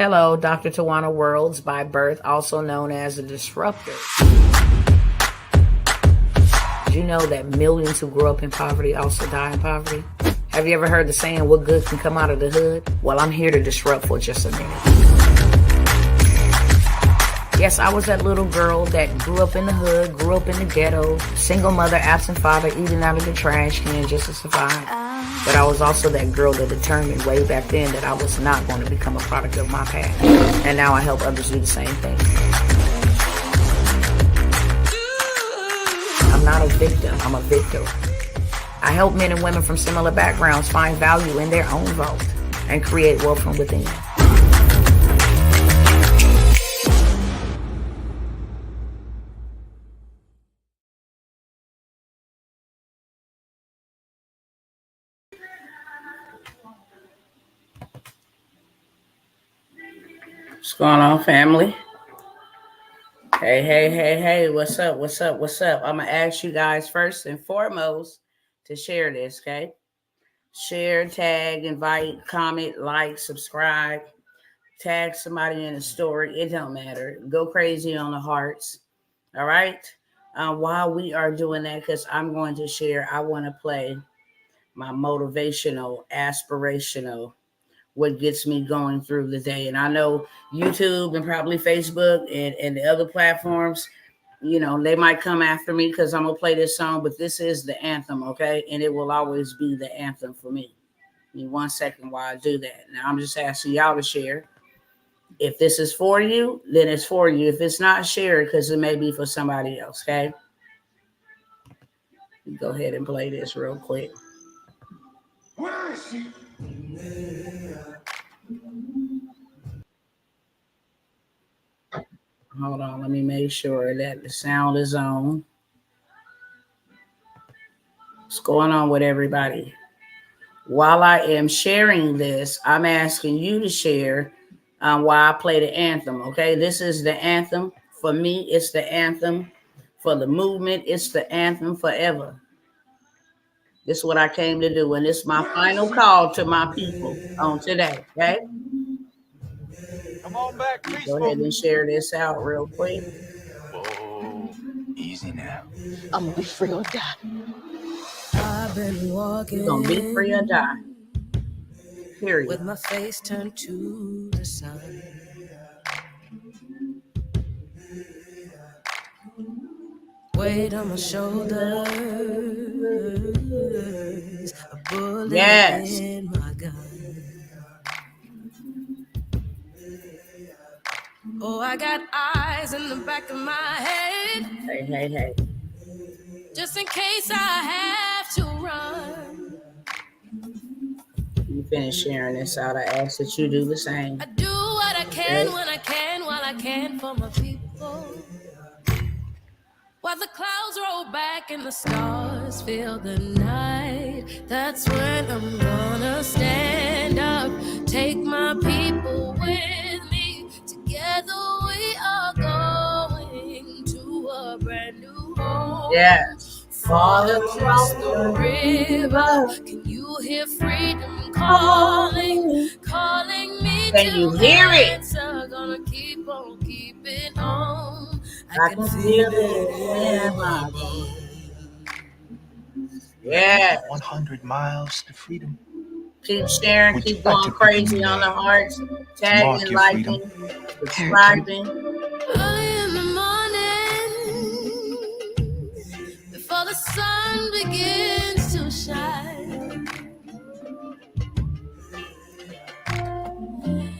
Hello, Dr. Tawana Worlds by birth, also known as a disruptor. Did you know that millions who grew up in poverty also die in poverty? Have you ever heard the saying, what good can come out of the hood? Well, I'm here to disrupt for just a minute. Yes, I was that little girl that grew up in the hood, grew up in the ghetto, single mother, absent father, eating out of the trash can just to survive. But I was also that girl that determined way back then that I was not going to become a product of my past. And now I help others do the same thing. I'm not a victim, I'm a victor. I help men and women from similar backgrounds find value in their own vault and create wealth from within. What's going on, family? Hey, what's up? I'm going to ask you guys first and foremost to share this, okay? Share, tag, invite, comment, like, subscribe, tag somebody in a story. It don't matter. Go crazy on the hearts, all right? While we are doing that, because I'm going to share, I want to play my motivational, aspirational, what gets me going through the day. And I know YouTube and probably Facebook and the other platforms, you know, they might come after me because I'm going to play this song, but this is the anthem, okay? And it will always be the anthem for me. Give me 1 second while I do that. Now, I'm just asking y'all to share. If this is for you, then it's for you. If it's not, share it because it may be for somebody else, okay? Go ahead and play this real quick. Where is she? Hold on, let me make sure that the sound is on. What's going on with everybody? While I am sharing this, I'm asking you to share while I play the anthem, okay? This is the anthem. For me, it's the anthem. For the movement, it's the anthem forever. This is what I came to do, and it's my final call to my people on today, okay? Come on back, peaceful. Go ahead and share this out real quick. Whoa, easy now. I'm gonna be free or die. I've been walking. You're gonna be free or die. Period. With my face turned to the sun. Weight on my shoulders. A bullet in my gun. Oh, I got eyes in the back of my head. Hey. Just in case I have to run. You finish sharing this out. I ask that you do the same. I do what I can when I can, while I can for my people. While the clouds roll back and the stars fill the night, that's when I'm gonna stand up, take my people with me. Together we are going to a brand new home. Yes. Fall across the river. Can you hear freedom calling me? Can you hear it? Gonna keep on keeping on. I can feel it in my bones. Yeah. 100 miles to freedom. Keep sharing, keep going crazy on the hearts, tagging, liking, subscribing. Early in the morning, before the sun begins to shine,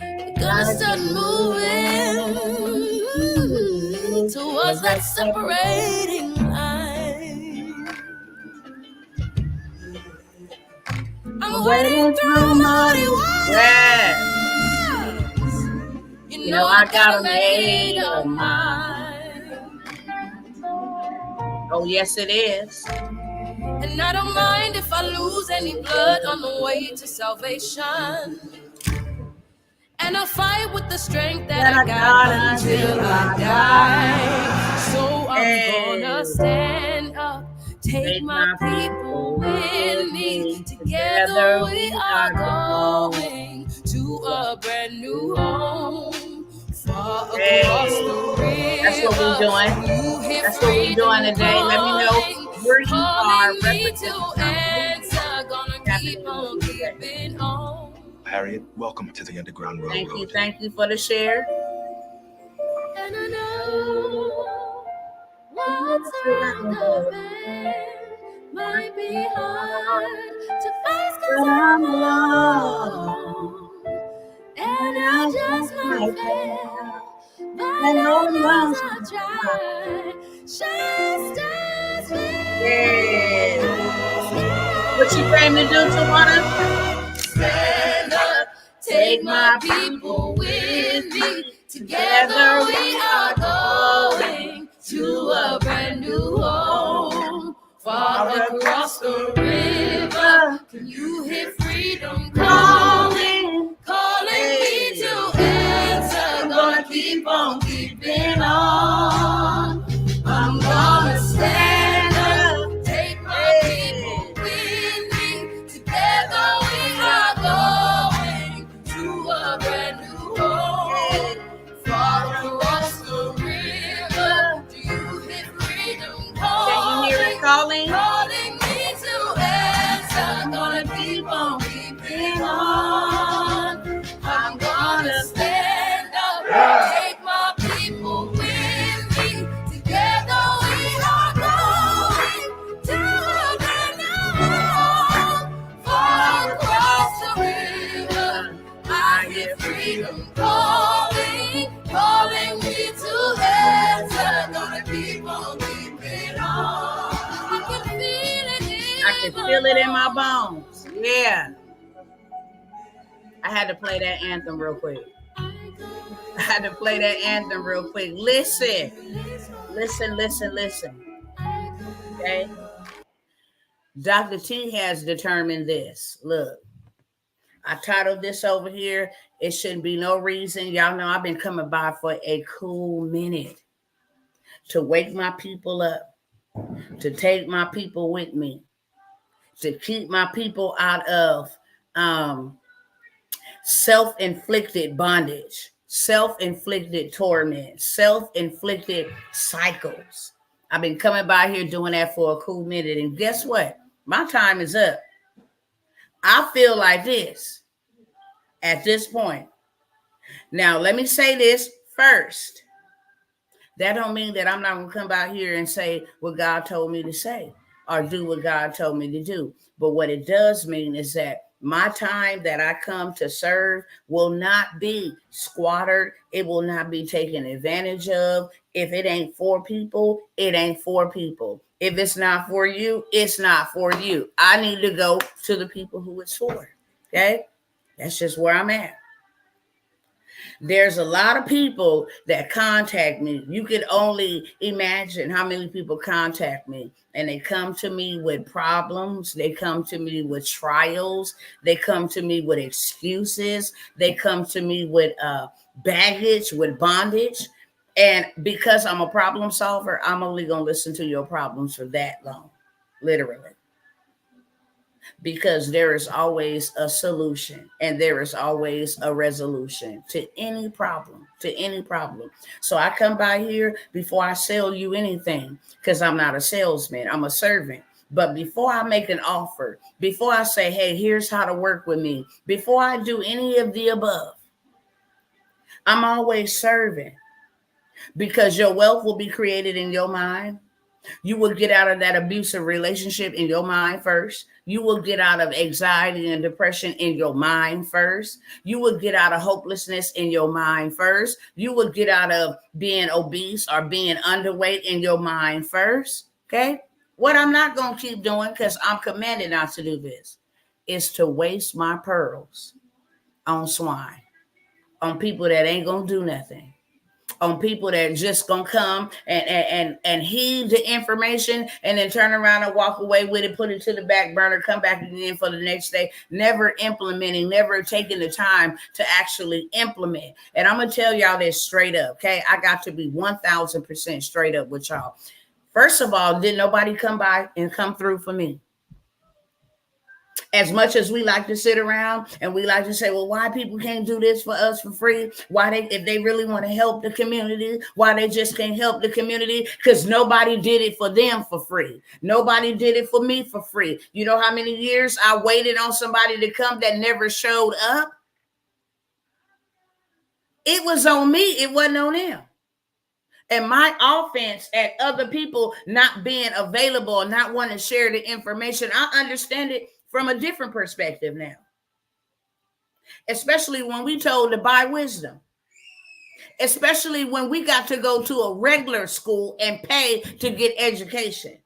we're gonna start moving towards that separating line. I'm wading through muddy waters. Yeah. You know I got a made of mine. Oh, yes, it is. And I don't mind if I lose any blood on the way to salvation. And I'll fight with the strength that I got until I die. So I'm gonna stand up, take my people with me. Together we are going to a brand new home. Far across the river. That's what we're doing. That's what we're doing today. Let me know where you are representing Gonna keep on keeping on. Harriet, welcome to the Underground Railroad. Thank you for the share. And I know what's around the bend might be hard to face 'cause I'm alone. And I just might fail, but I know I'll try. Just as What you came to do, Tawana? Stand up, take my people with me. Together we are going to a brand new home. Far across the river, can you hear freedom calling? Calling me to answer. Gonna keep on keeping on. I'm gonna stand up, take my people with me. Together we are going to a brand new home. Far across the river, do you hear freedom calling? Can you hear it calling? Calling me to answer. Gonna keep on keeping on. I'm gonna stand up, take my people with me. Together we are going to a brand new home. Far across the river, I hear freedom calling, calling me to answer. Gonna keep on keeping on. I can feel it in my bones. Yeah. I had to play that anthem real quick. Listen. Okay. Dr. T has determined this. Look, I titled this over here. It shouldn't be no reason. Y'all know I've been coming by for a cool minute to wake my people up, to take my people with me, to keep my people out of self-inflicted bondage, self-inflicted torment, self-inflicted cycles. I've been coming by here doing that for a cool minute. And guess what? My time is up. I feel like this at this point. Now, let me say this first. That don't mean that I'm not going to come by here and say what God told me to say or do what God told me to do. But what it does mean is that my time that I come to serve will not be squandered. It will not be taken advantage of. If it ain't for people, it ain't for people. If it's not for you, it's not for you. I need to go to the people who it's for. Okay? That's just where I'm at. There's a lot of people that contact me. You could only imagine how many people contact me, and they come to me with problems. They come to me with trials. They come to me with excuses. They come to me with baggage, with bondage. And because I'm a problem solver, I'm only going to listen to your problems for that long, literally. Because there is always a solution and there is always a resolution to any problem, So I come by here before I sell you anything, because I'm not a salesman, I'm a servant. But before I make an offer, before I say, hey, here's how to work with me, before I do any of the above, I'm always serving, because your wealth will be created in your mind. You will get out of that abusive relationship in your mind first. You will get out of anxiety and depression in your mind first. You will get out of hopelessness in your mind first. You will get out of being obese or being underweight in your mind first. Okay? What I'm not going to keep doing, because I'm commanded not to do this, is to waste my pearls on swine, on people that ain't going to do nothing, on people that just gonna come and heed the information and then turn around and walk away with it, put it to the back burner, come back again for the next day, never implementing, never taking the time to actually implement. And I'm gonna tell y'all this straight up, okay? I got to be 1000% straight up with y'all. First of all, did nobody come by and come through for me? As much as we like to sit around and we like to say, well, why people can't do this for us for free? Why they, if they really want to help the community, why they just can't help the community? Because nobody did it for them for free. Nobody did it for me for free. You know how many years I waited on somebody to come that never showed up? It was on me. It wasn't on them. And my offense at other people not being available or not wanting to share the information, I understand it from a different perspective now. Especially when we told to buy wisdom. Especially when we got to go to a regular school and pay to get education.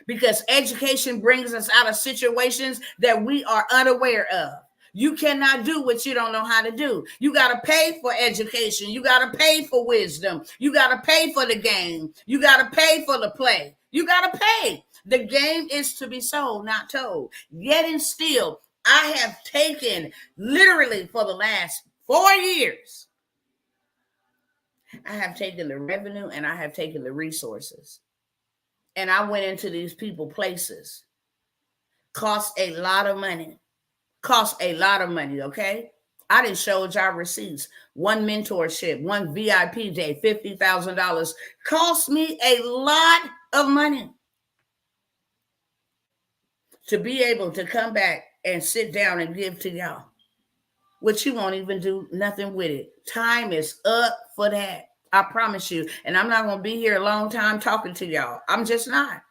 Because education brings us out of situations that we are unaware of. You cannot do what you don't know how to do. You got to pay for education. You got to pay for wisdom. You got to pay for the game. You got to pay for the play. You got to pay. The game is to be sold, not told. Yet and still, I have taken literally for the last 4 years, I have taken the revenue and I have taken the resources. And I went into these people places. Cost a lot of money. Okay? I didn't show y'all receipts. One mentorship, one VIP day, $50,000 cost me a lot of money to be able to come back and sit down and give to y'all, which you won't even do nothing with it. Time is up for that. I promise you. And I'm not going to be here a long time talking to y'all. I'm just not.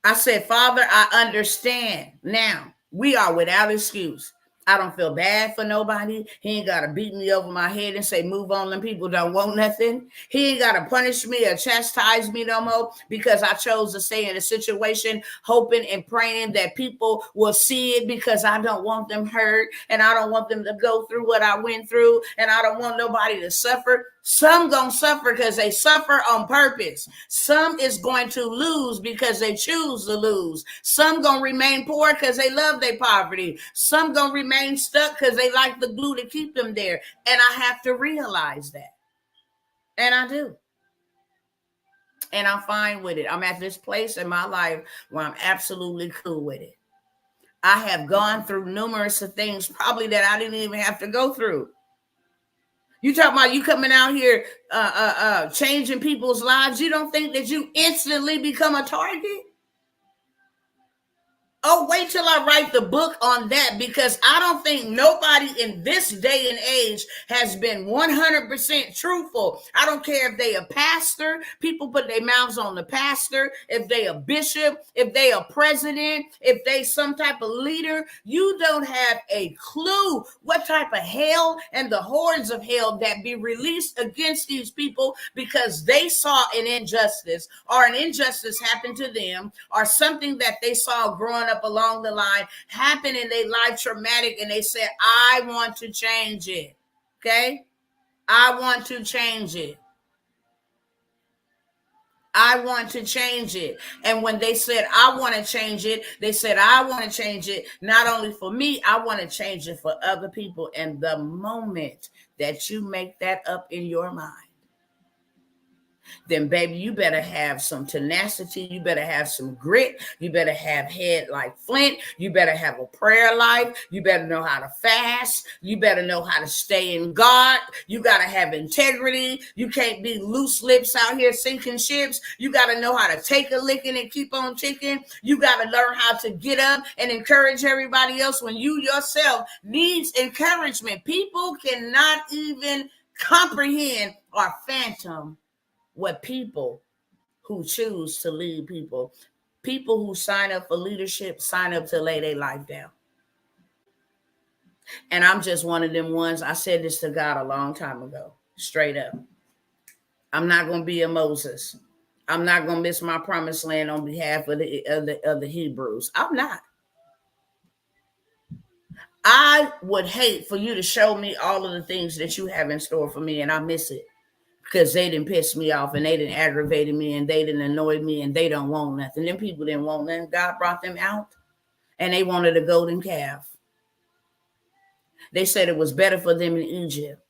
I said, Father, I understand now. We are without excuse. I don't feel bad for nobody. He ain't got to beat me over my head and say, move on. Them people don't want nothing. He ain't got to punish me or chastise me no more because I chose to stay in a situation hoping and praying that people will see it because I don't want them hurt and I don't want them to go through what I went through and I don't want nobody to suffer. Some gonna suffer because they suffer on purpose. Some is going to lose because they choose to lose. Some gonna remain poor because they love their poverty. Some gonna remain stuck because they like the glue to keep them there. And I have to realize that. And I do. And I'm fine with it. I'm at this place in my life where I'm absolutely cool with it. I have gone through numerous of things probably that I didn't even have to go through. You talking about you coming out here changing people's lives. You don't think that you instantly become a target? Oh, wait till I write the book on that, because I don't think nobody in this day and age has been 100% truthful. I don't care if they a pastor. People put their mouths on the pastor. If they a bishop, if they a president, if they some type of leader, you don't have a clue what type of hell and the hordes of hell that be released against these people because they saw an injustice or an injustice happen to them or something that they saw growing up along the line happened in their life traumatic, and they said, I want to change it. Okay? I want to change it. I want to change it. And when they said, I want to change it, they said, I want to change it not only for me, I want to change it for other people. And the moment that you make that up in your mind, then baby, you better have some tenacity. You better have some grit. You better have head like flint. You better have a prayer life. You better know how to fast. You better know how to stay in God. You got to have integrity. You can't be loose lips out here sinking ships. You got to know how to take a licking and keep on ticking. You got to learn how to get up and encourage everybody else when you yourself needs encouragement. People cannot even comprehend or fathom what people who choose to lead people who sign up for leadership, sign up to lay their life down. And I'm just one of them ones. I said this to God a long time ago, straight up. I'm not going to be a Moses. I'm not going to miss my promised land on behalf of the Hebrews. I'm not. I would hate for you to show me all of the things that you have in store for me and I miss it. Because they didn't piss me off and they didn't aggravate me and they didn't annoy me and they don't want nothing. Them people didn't want nothing. God brought them out and they wanted a golden calf. They said it was better for them in Egypt.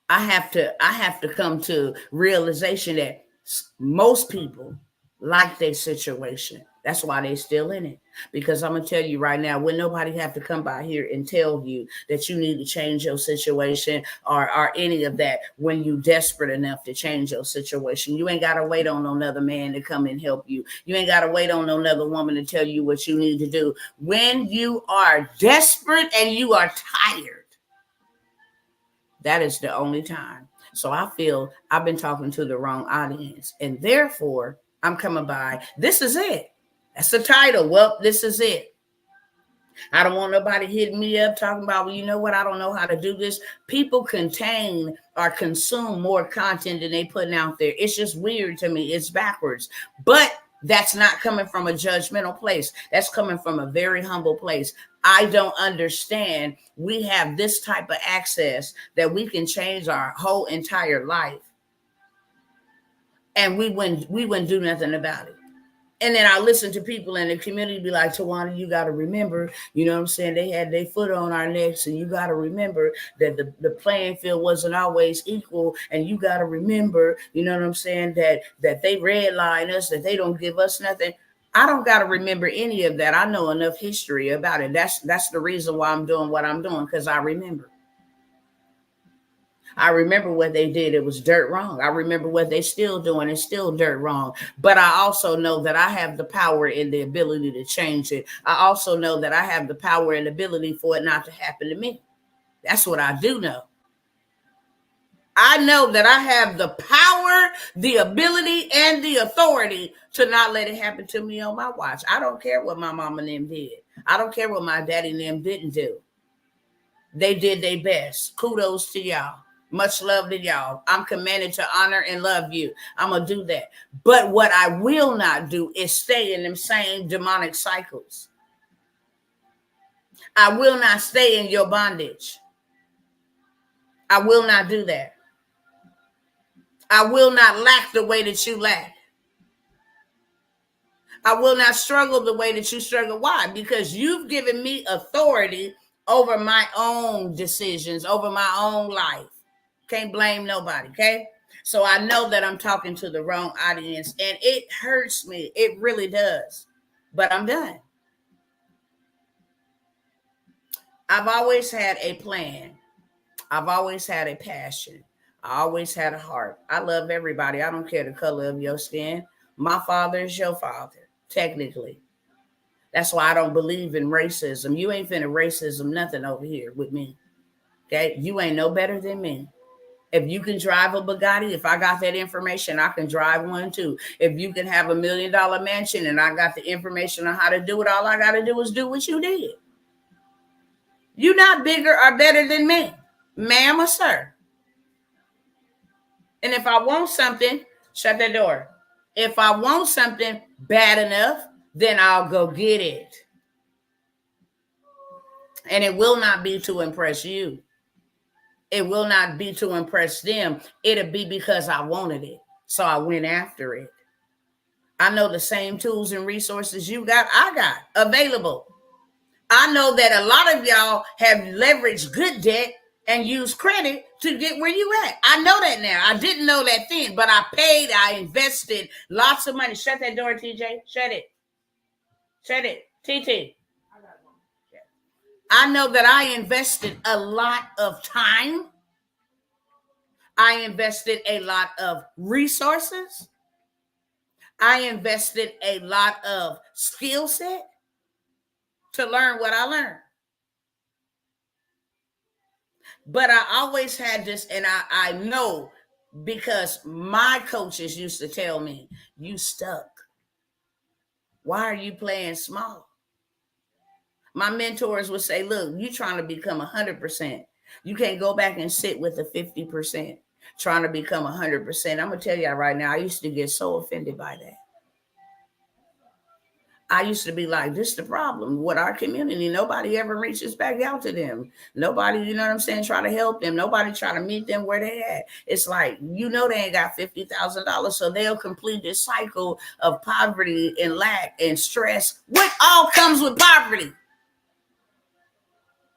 I have to come to realization that most people like their situation. That's why they're still in it. Because I'm going to tell you right now, when nobody have to come by here and tell you that you need to change your situation or any of that, when you desperate enough to change your situation, you ain't got to wait on another man to come and help you. You ain't got to wait on another woman to tell you what you need to do. When you are desperate and you are tired, that is the only time. So I feel I've been talking to the wrong audience, and therefore I'm coming by. This is it. That's the title. Well, this is it. I don't want nobody hitting me up talking about, well, you know what? I don't know how to do this. People contain or consume more content than they putting out there. It's just weird to me. It's backwards. But that's not coming from a judgmental place. That's coming from a very humble place. I don't understand. We have this type of access that we can change our whole entire life, and we wouldn't do nothing about it. And then I listen to people in the community be like, Tawana, you got to remember, you know what I'm saying? They had their foot on our necks, and you got to remember that the playing field wasn't always equal. And you got to remember, you know what I'm saying, that they redline us, that they don't give us nothing. I don't got to remember any of that. I know enough history about it. That's the reason why I'm doing what I'm doing, because I remember. I remember what they did. It was dirt wrong. I remember what they still doing. It's still dirt wrong. But I also know that I have the power and the ability to change it. I also know that I have the power and ability for it not to happen to me. That's what I do know. I know that I have the power, the ability, and the authority to not let it happen to me on my watch. I don't care what my mama and them did. I don't care what my daddy and them didn't do. They did their best. Kudos to y'all. Much love to y'all. I'm commanded to honor and love you. I'm going to do that. But what I will not do is stay in them same demonic cycles. I will not stay in your bondage. I will not do that. I will not lack the way that you lack. I will not struggle the way that you struggle. Why? Because you've given me authority over my own decisions, over my own life. Can't blame nobody, okay? So I know that I'm talking to the wrong audience, and it hurts me. It really does. But I'm done. I've always had a plan. I've always had a passion. I always had a heart. I love everybody. I don't care the color of your skin. My father is your father, technically. That's why I don't believe in racism. You ain't finna racism nothing over here with me, okay? You ain't no better than me. If you can drive a Bugatti, if I got that information, I can drive one too. If you can have $1 million mansion and I got the information on how to do it, all I got to do is do what you did. You're not bigger or better than me, ma'am or sir. And if I want something, shut that door. If I want something bad enough, then I'll go get it. And it will not be to impress you. It will not be to impress them. It'll be because I wanted it. So I went after it. I know the same tools and resources you got, I got available. I know that a lot of y'all have leveraged good debt and used credit to get where you at. I know that now. I didn't know that then, but I paid, I invested lots of money. Shut that door, TJ. Shut it. Shut it. TT. I know that I invested a lot of time. I invested a lot of resources. I invested a lot of skill set to learn what I learned. But I always had this, and I know because my coaches used to tell me, you stuck. Why are you playing small? My mentors would say, look, you're trying to become 100%. You can't go back and sit with the 50%, trying to become 100%. I'm going to tell y'all right now, I used to get so offended by that. I used to be like, this is the problem with our community. Nobody ever reaches back out to them. Nobody, you know what I'm saying, try to help them. Nobody try to meet them where they at. It's like, you know, they ain't got $50,000, so they'll complete this cycle of poverty and lack and stress. What all comes with poverty?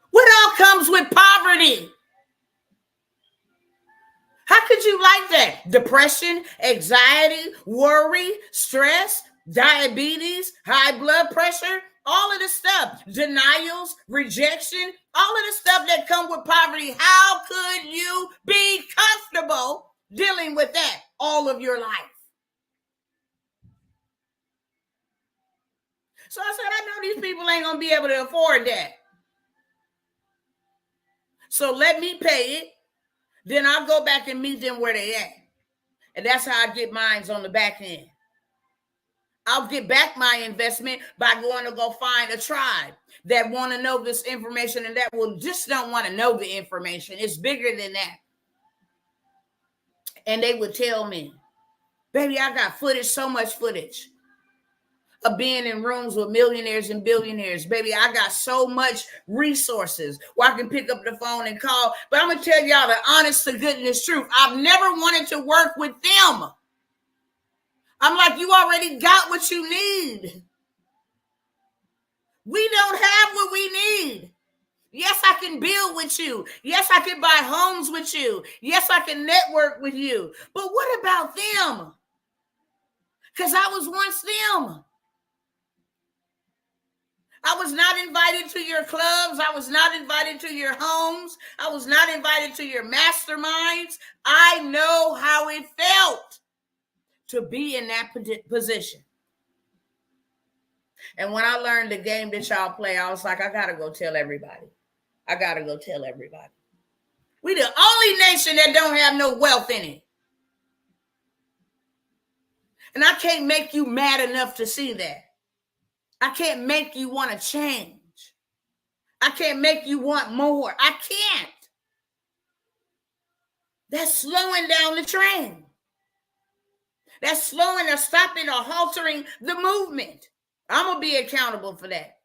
What all comes with poverty? How could you like that? Depression, anxiety, worry, stress, diabetes, high blood pressure, all of the stuff, denials, rejection, all of the stuff that come with poverty. How could you be comfortable dealing with that all of your life? So I said, I know these people ain't going to be able to afford that. So let me pay it. Then I'll go back and meet them where they at. And that's how I get mines on the back end. I'll get back my investment by going to go find a tribe that want to know this information and that will just don't want to know the information. It's bigger than that. And they would tell me, baby, I got footage, so much footage of being in rooms with millionaires and billionaires. Baby, I got so much resources where I can pick up the phone and call. But I'm going to tell y'all the honest to goodness truth. I've never wanted to work with them. I'm like, you already got what you need. We don't have what we need. Yes, I can build with you. Yes, I can buy homes with you. Yes, I can network with you. But what about them? Because I was once them. I was not invited to your clubs. I was not invited to your homes. I was not invited to your masterminds. I know how it felt to be in that position. And when I learned the game that y'all play, I was like, I got to go tell everybody. I got to go tell everybody. We the only nation that don't have no wealth in it. And I can't make you mad enough to see that. I can't make you want to change. I can't make you want more. I can't. That's slowing down the train. That's slowing or stopping or haltering the movement. I'm going to be accountable for that.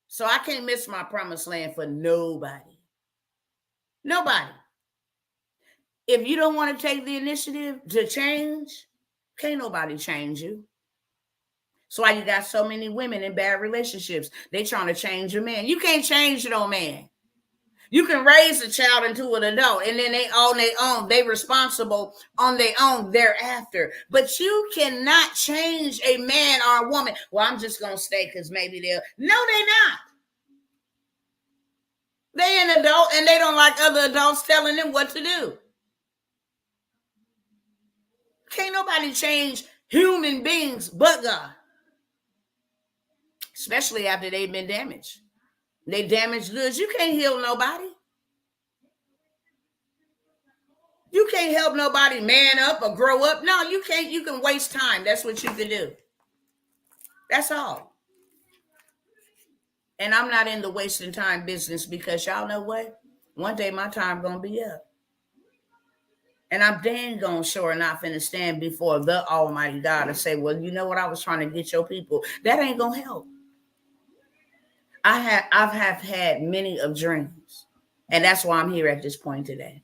So I can't miss my promised land for nobody. Nobody. If you don't want to take the initiative to change, can't nobody change you. That's why you got so many women in bad relationships. They trying to change your man. You can't change your own man. You can raise a child into an adult, and then they own their own. They responsible on their own thereafter. But you cannot change a man or a woman. Well, I'm just going to stay because maybe they'll. No, they're not. They're an adult, and they don't like other adults telling them what to do. Can't nobody change human beings but God. Especially after they've been damaged. They damaged goods. You can't heal nobody. You can't help nobody man up or grow up. No, you can't. You can waste time. That's what you can do. That's all. And I'm not in the wasting time business because y'all know what? One day my time going to be up. And I'm dang gone sure not finna stand before the Almighty God and say, well, you know what? I was trying to get your people. That ain't going to help. I've had many of dreams. And that's why I'm here at this point today.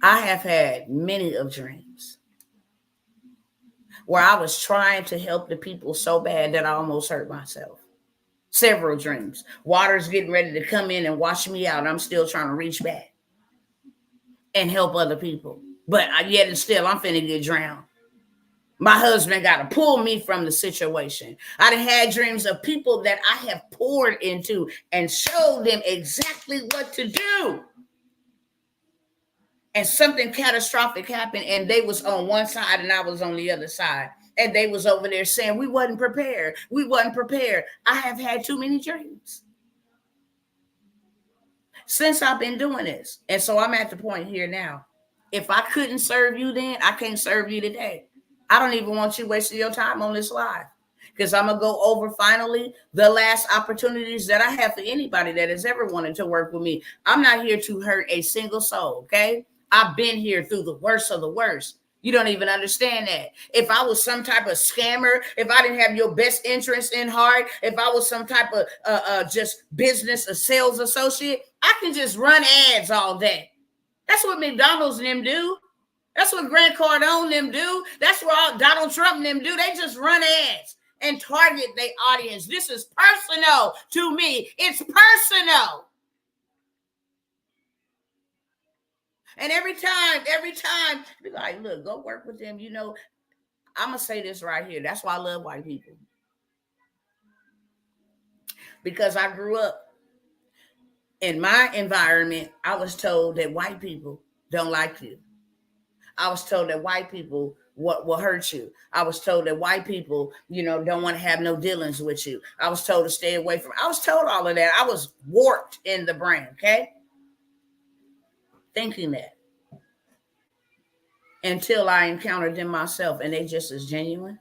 I have had many of dreams where I was trying to help the people so bad that I almost hurt myself. Several dreams. Water's getting ready to come in and wash me out. I'm still trying to reach back and help other people. But yet and still, I'm finna get drowned. My husband got to pull me from the situation. I done had dreams of people that I have poured into and showed them exactly what to do. And something catastrophic happened, and they was on one side and I was on the other side. And they was over there saying, we wasn't prepared. We wasn't prepared. I have had too many dreams since I've been doing this. And so I'm at the point here now. If I couldn't serve you then, I can't serve you today. I don't even want you wasting your time on this live because I'm going to go over finally the last opportunities that I have for anybody that has ever wanted to work with me. I'm not here to hurt a single soul, okay? I've been here through the worst of the worst. You don't even understand that. If I was some type of scammer, if I didn't have your best interest in heart, if I was some type of just business or sales associate, I can just run ads all day. That's what McDonald's and them do. That's what Grant Cardone and them do. That's what all Donald Trump and them do. They just run ads and target their audience. This is personal to me. It's personal. And every time, be like, look, go work with them. You know, I'm going to say this right here. That's why I love white people. Because I grew up in my environment, I was told that white people don't like you. I was told that white people will hurt you. I was told that white people, don't want to have no dealings with you. I was told to stay away from. I was told all of that. I was warped in the brain, okay? Thinking that. Until I encountered them myself, and they just as genuine.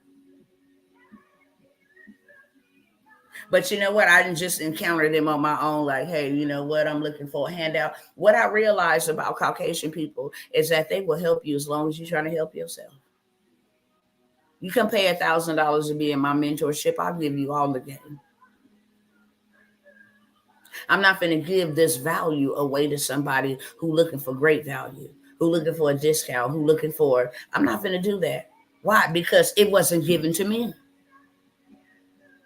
But you know what? I didn't just encounter them on my own, like, hey, you know what? I'm looking for a handout. What I realized about Caucasian people is that they will help you as long as you're trying to help yourself. You can pay $1,000 to be in my mentorship. I'll give you all the game. I'm not going to give this value away to somebody who looking for great value, who looking for a discount, who looking for, I'm not going to do that. Why? Because it wasn't given to me.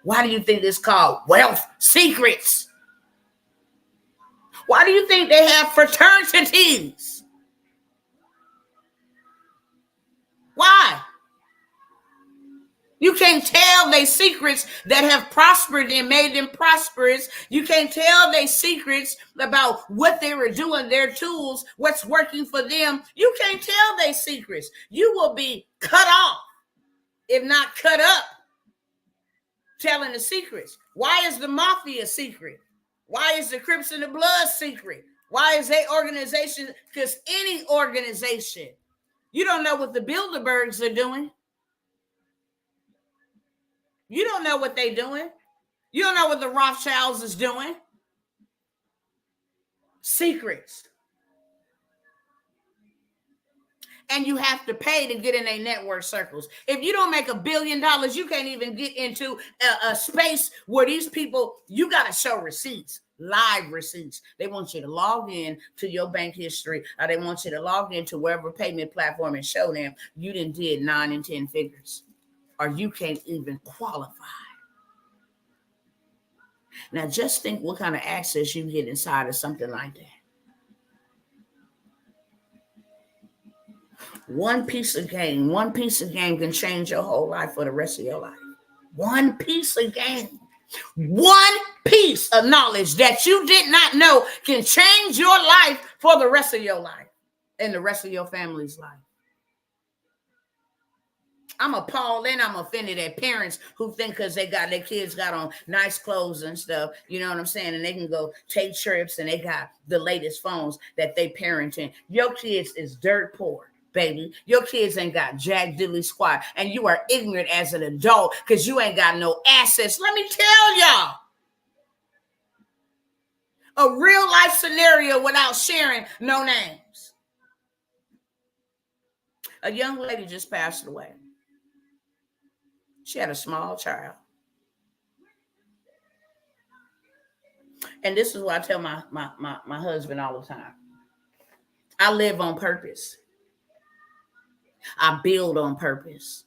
Why do you think it's called Wealth Secrets? Why do you think they have fraternities? Why? You can't tell they secrets that have prospered and made them prosperous. You can't tell they secrets about what they were doing, their tools, what's working for them. You can't tell they secrets. You will be cut off, if not cut up, telling the secrets. Why is the mafia secret? Why is the Crips and the Blood secret? Why is they organization? Because any organization, you don't know what the Bilderbergs are doing. You don't know what they're doing. You don't know what the Rothschilds is doing. Secrets. And you have to pay to get in their network circles. If you don't make $1 billion, you can't even get into a space where these people, you got to show receipts, live receipts. They want you to log in to your bank history, or they want you to log into wherever payment platform and show them you did 9 and 10 figures, or you can't even qualify. Now, just think what kind of access you get inside of something like that. One piece of game can change your whole life for the rest of your life. One piece of game, one piece of knowledge that you did not know can change your life for the rest of your life and the rest of your family's life. I'm appalled and I'm offended at parents who think because their kids got on nice clothes and stuff, you know what I'm saying, and they can go take trips and they got the latest phones that they parenting. Your kids is dirt poor, baby. Your kids ain't got jack diddly squat, and you are ignorant as an adult because you ain't got no assets. Let me tell y'all a real life scenario without sharing no names. A young lady just passed away. She had a small child. And this is what I tell my husband all the time. I live on purpose. I build on purpose.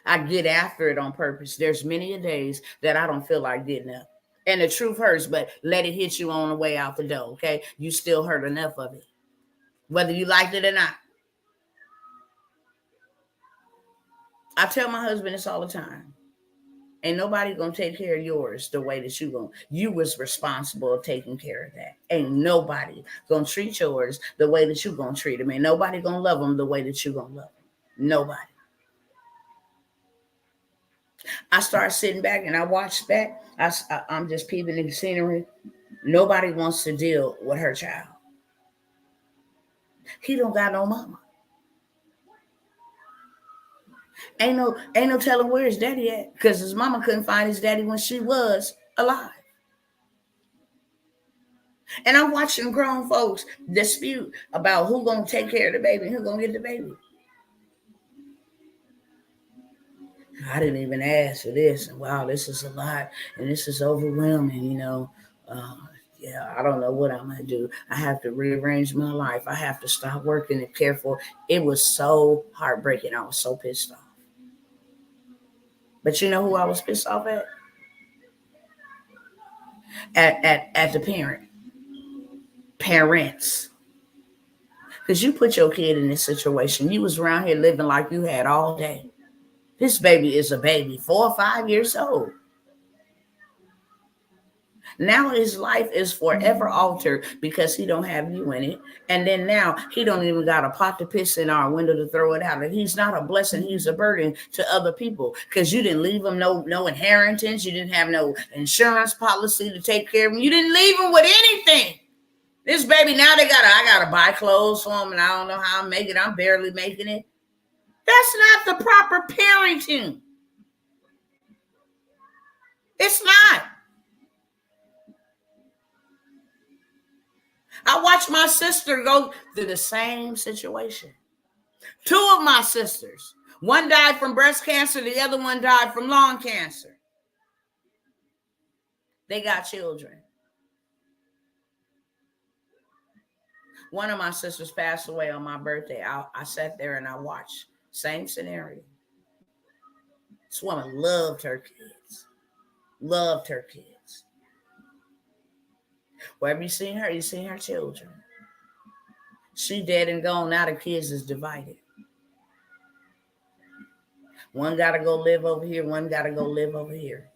I get after it on purpose. There's many a days that I don't feel like getting up. And the truth hurts, but let it hit you on the way out the door, okay? You still heard enough of it, whether you liked it or not. I tell my husband this all the time. Ain't nobody gonna take care of yours the way that you was responsible of taking care of that. Ain't nobody gonna treat yours the way that you gonna treat them. Ain't nobody gonna love them the way that you gonna love them. Nobody. I start sitting back and I watch back. I'm just peeping in the scenery. Nobody wants to deal with her child. He don't got no mama. Ain't no telling where his daddy at, because his mama couldn't find his daddy when she was alive. And I'm watching grown folks dispute about who gonna take care of the baby and who gonna get the baby. I didn't even ask for this, and wow, this is a lot, and this is overwhelming, you know. Yeah, I don't know what I'm gonna do. I have to rearrange my life. I have to stop working and care for. It was so heartbreaking. I was so pissed off. But you know who I was pissed off at? At the parents. Because you put your kid in this situation. You was around here living like you had all day. This baby is a baby, 4 or 5 years old. Now his life is forever altered because he don't have you in it. And then now he don't even got a pot to piss in our window to throw it out. And he's not a blessing. He's a burden to other people because you didn't leave him no inheritance. You didn't have no insurance policy to take care of him. You didn't leave him with anything. This baby, now I got to buy clothes for him and I don't know how I'm making it. I'm barely making it. That's not the proper parenting. It's not. I watched my sister go through the same situation. 2 of my sisters, one died from breast cancer, the other one died from lung cancer. They got children. One of my sisters passed away on my birthday. I sat there and I watched. Same scenario. This woman loved her kids. Loved her kids. Wherever you seen her children. She dead and gone. Now the kids is divided. One got to go live over here. One got to go live over here.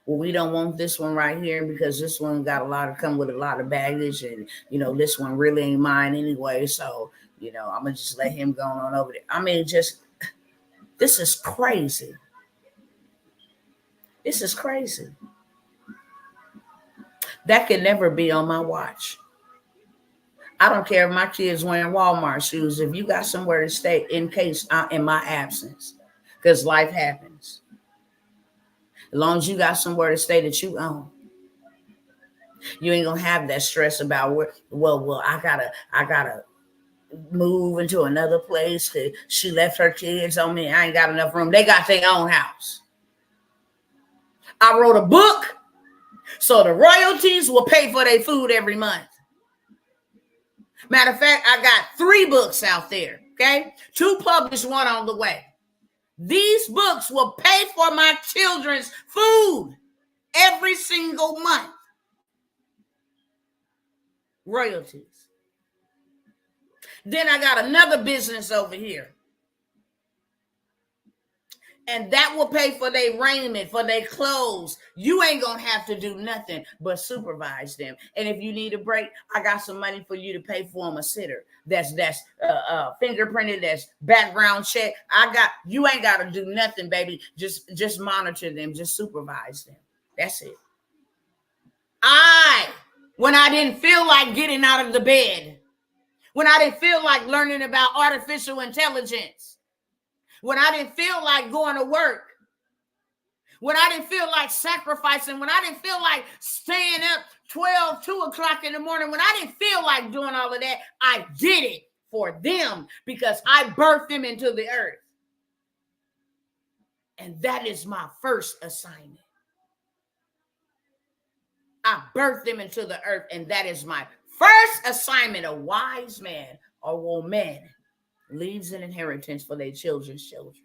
Well, we don't want this one right here because this one got come with a lot of baggage. And, this one really ain't mine anyway. So, I'm going to just let him go on over there. I mean, this is crazy. This is crazy. That could never be on my watch. I don't care if my kids wearing Walmart shoes. If you got somewhere to stay in case in my absence, because life happens. As long as you got somewhere to stay that you own, you ain't gonna have that stress about well, I gotta move into another place because she left her kids on me. I ain't got enough room. They got their own house. I wrote a book. So the royalties will pay for their food every month. Matter of fact, I got 3 books out there, okay? 2 published, 1 on the way. These books will pay for my children's food every single month. Royalties. Then I got another business over here. And that will pay for their raiment, for their clothes. You ain't going to have to do nothing but supervise them. And if you need a break, I got some money for you to pay for them a sitter. That's fingerprinted, that's background check. You ain't got to do nothing, baby. Just monitor them, just supervise them. That's it. When I didn't feel like getting out of the bed, when I didn't feel like learning about artificial intelligence, when I didn't feel like going to work, when I didn't feel like sacrificing, when I didn't feel like staying up 2 o'clock in the morning, when I didn't feel like doing all of that, I did it for them because I birthed them into the earth. And that is my first assignment. I birthed them into the earth, and that is my first assignment. A wise man or woman leaves an inheritance for their children's children.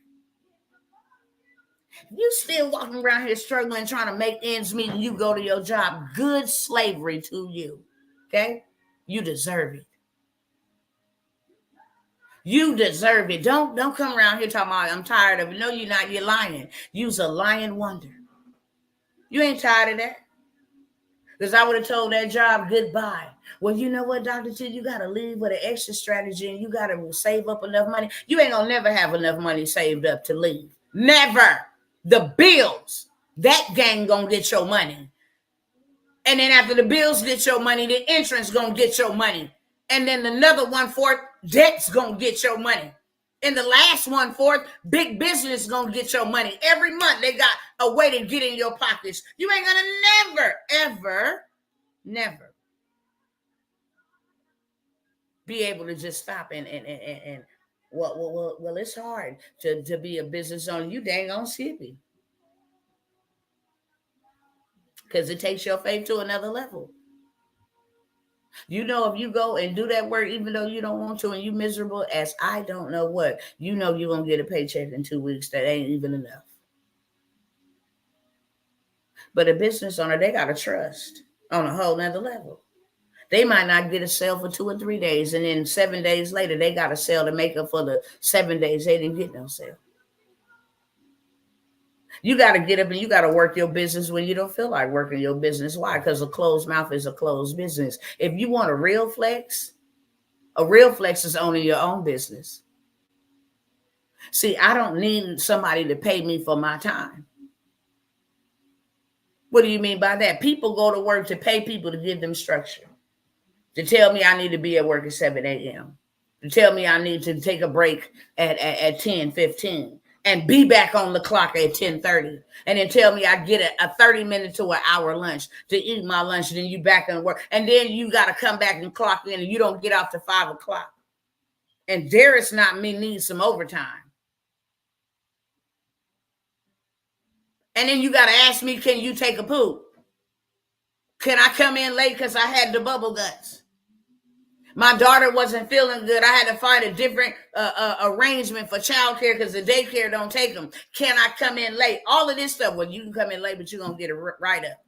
You still walking around here struggling, trying to make ends meet, and you go to your job, good slavery to you. Okay? You deserve it. You deserve it. Don't come around here talking about I'm tired of it. No, you're not. You're lying. You's a lying wonder. You ain't tired of that. Because I would have told that job goodbye. Well, you know what, Dr. T, you got to leave with an extra strategy and you got to save up enough money. You ain't going to never have enough money saved up to leave. Never. The bills, that gang going to get your money. And then after the bills get your money, the insurance going to get your money. And then another 1/4, debt's going to get your money. And the last 1/4, big business going to get your money. Every month they got a way to get in your pockets. You ain't going to never, ever, never be able to just stop and well, it's hard to be a business owner. You dang on skippy. Because it takes your faith to another level. You know, if you go and do that work, even though you don't want to, and you miserable as I don't know what, you know you're going to get a paycheck in 2 weeks. That ain't even enough. But a business owner, they got to trust on a whole nother level. They might not get a sale for 2 or 3 days, and then 7 days later, they got a sale to make up for the 7 days they didn't get no sale. You got to get up and you got to work your business when you don't feel like working your business. Why? Because a closed mouth is a closed business. If you want a real flex is owning your own business. See, I don't need somebody to pay me for my time. What do you mean by that? People go to work to pay people to give them structure, to tell me I need to be at work at 7 a.m., to tell me I need to take a break at 10:15 and be back on the clock at 10:30, and then tell me I get a 30-minute to an hour lunch to eat my lunch, and then you back on work, and then you got to come back and clock in, and you don't get off to 5 o'clock. And there is not me need some overtime. And then you got to ask me, can you take a poop? Can I come in late because I had the bubble guts? My daughter wasn't feeling good. I had to find a different arrangement for childcare because the daycare don't take them. Can I come in late? All of this stuff. Well, you can come in late, but you're going to get a write-up.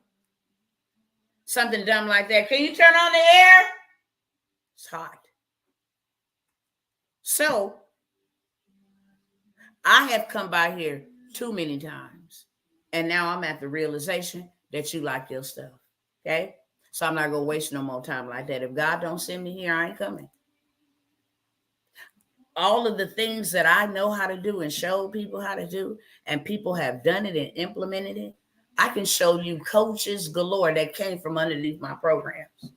Something dumb like that. Can you turn on the air? It's hot. So, I have come by here too many times. And now I'm at the realization that you like your stuff. Okay? So I'm not going to waste no more time like that. If God don't send me here, I ain't coming. All of the things that I know how to do and show people how to do, and people have done it and implemented it, I can show you coaches galore that came from underneath my programs.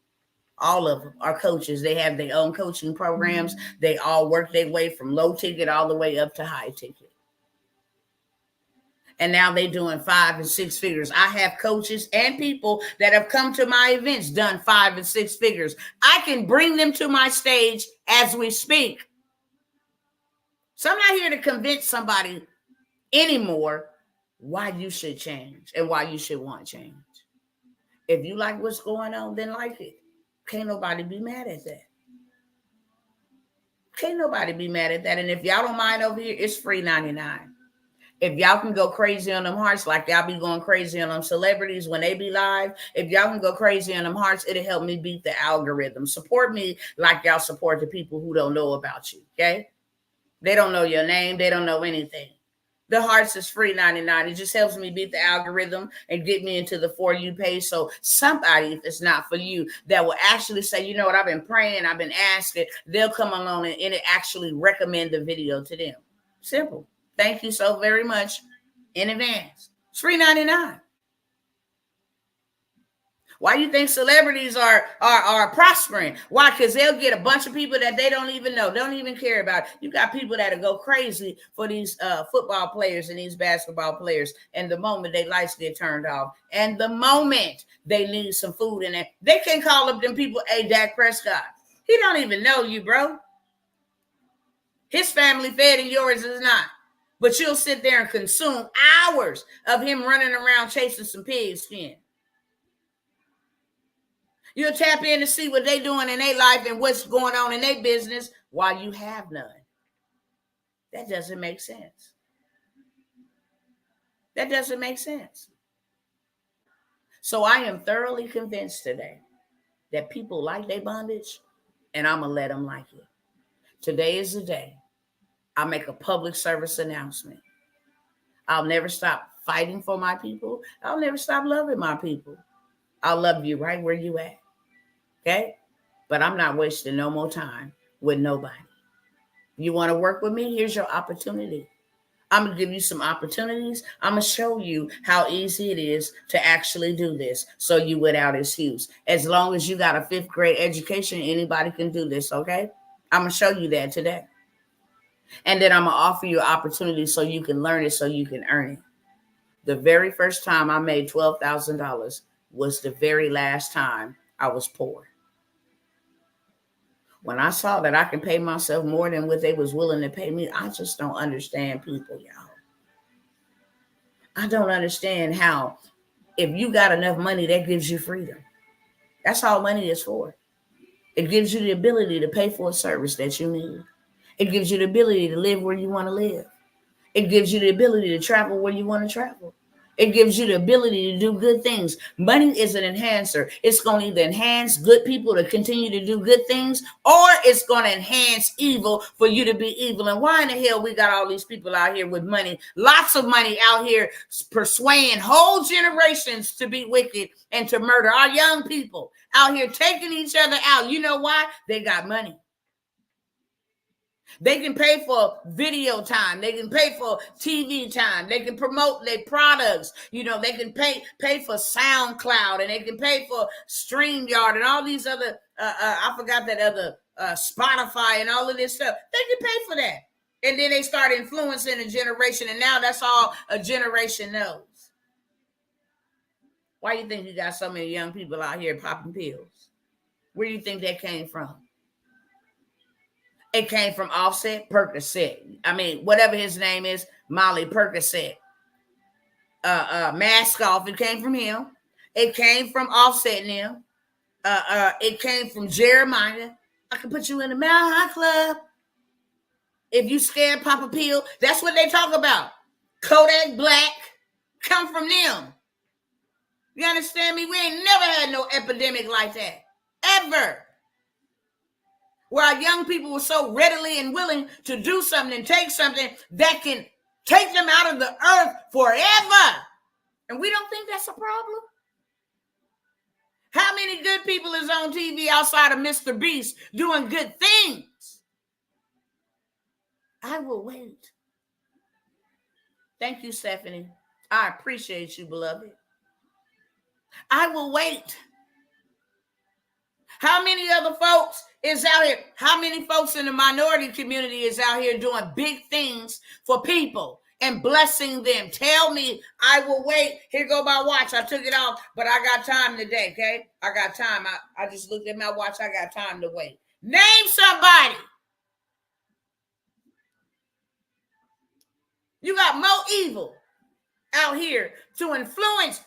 All of them are coaches. They have their own coaching programs. They all work their way from low ticket all the way up to high ticket. And now they're doing 5 and 6 figures. I have coaches and people that have come to my events, done 5 and 6 figures. I can bring them to my stage as we speak. So I'm not here to convince somebody anymore why you should change and why you should want change. If you like what's going on, then like it. Can't nobody be mad at that. Can't nobody be mad at that. And if y'all don't mind over here, it's free 99. If y'all can go crazy on them hearts, like y'all be going crazy on them celebrities when they be live, if y'all can go crazy on them hearts, it'll help me beat the algorithm. Support me like y'all support the people who don't know about you, okay? They don't know your name. They don't know anything. The hearts is free 99. It just helps me beat the algorithm and get me into the For You page. So somebody, if it's not for you, that will actually say, you know what, I've been praying, I've been asking, they'll come along and it actually recommend the video to them. Simple. Thank you so very much in advance. It's free 99. Why do you think celebrities are prospering? Why? Because they'll get a bunch of people that they don't even know, don't even care about. You got people that'll go crazy for these football players and these basketball players. And the moment they lights get turned off, and the moment they need some food in there, they can call up them people, hey, Dak Prescott. He don't even know you, bro. His family fed and yours is not. But you'll sit there and consume hours of him running around chasing some pig skin. You'll tap in to see what they're doing in their life and what's going on in their business while you have none. That doesn't make sense. That doesn't make sense. So I am thoroughly convinced today that people like their bondage, and I'm going to let them like it. Today is the day I make a public service announcement. I'll never stop fighting for my people. I'll never stop loving my people. I'll love you right where you at. Okay? But I'm not wasting no more time with nobody. You want to work with me? Here's your opportunity. I'm going to give you some opportunities. I'm going to show you how easy it is to actually do this so you without excuse. As long as you got a 5th grade education, anybody can do this, okay? I'm going to show you that today. And then I'm going to offer you an opportunity so you can learn it, so you can earn it. The very first time I made $12,000 was the very last time I was poor. When I saw that I can pay myself more than what they was willing to pay me, I just don't understand people, y'all. I don't understand how, if you got enough money, that gives you freedom. That's all money is for. It gives you the ability to pay for a service that you need. It gives you the ability to live where you want to live. It gives you the ability to travel where you want to travel. It gives you the ability to do good things. Money is an enhancer. It's going to either enhance good people to continue to do good things, or it's going to enhance evil for you to be evil. And why in the hell we got all these people out here with money, lots of money out here persuading whole generations to be wicked and to murder? Our young people out here taking each other out. You know why? They got money. They can pay for video time. They can pay for TV time. They can promote their products. You know, they can pay for SoundCloud, and they can pay for StreamYard and all these other, I forgot that other, Spotify and all of this stuff. They can pay for that. And then they start influencing a generation, and now that's all a generation knows. Why do you think you got so many young people out here popping pills? Where do you think that came from? It came from Offset Percocet. I mean, whatever his name is, Molly Percocet. Mask Off, it came from him. It came from Offset and him. It came from Jeremiah. I can put you in the Mile High Club. If you scared, pop a pill. That's what they talk about. Kodak Black come from them. You understand me? We ain't never had no epidemic like that. Ever. Where our young people were so readily and willing to do something and take something that can take them out of the earth forever. And we don't think that's a problem. How many good people is on TV outside of Mr. Beast doing good things? I will wait. Thank you, Stephanie. I appreciate you, beloved. I will wait. How many other folks is out here? How many folks in the minority community is out here doing big things for people and blessing them? Tell me, I will wait. Here go my watch. I took it off, but I got time today, okay? I got time. I just looked at my watch. I got time to wait. Name somebody. You got more evil out here to influence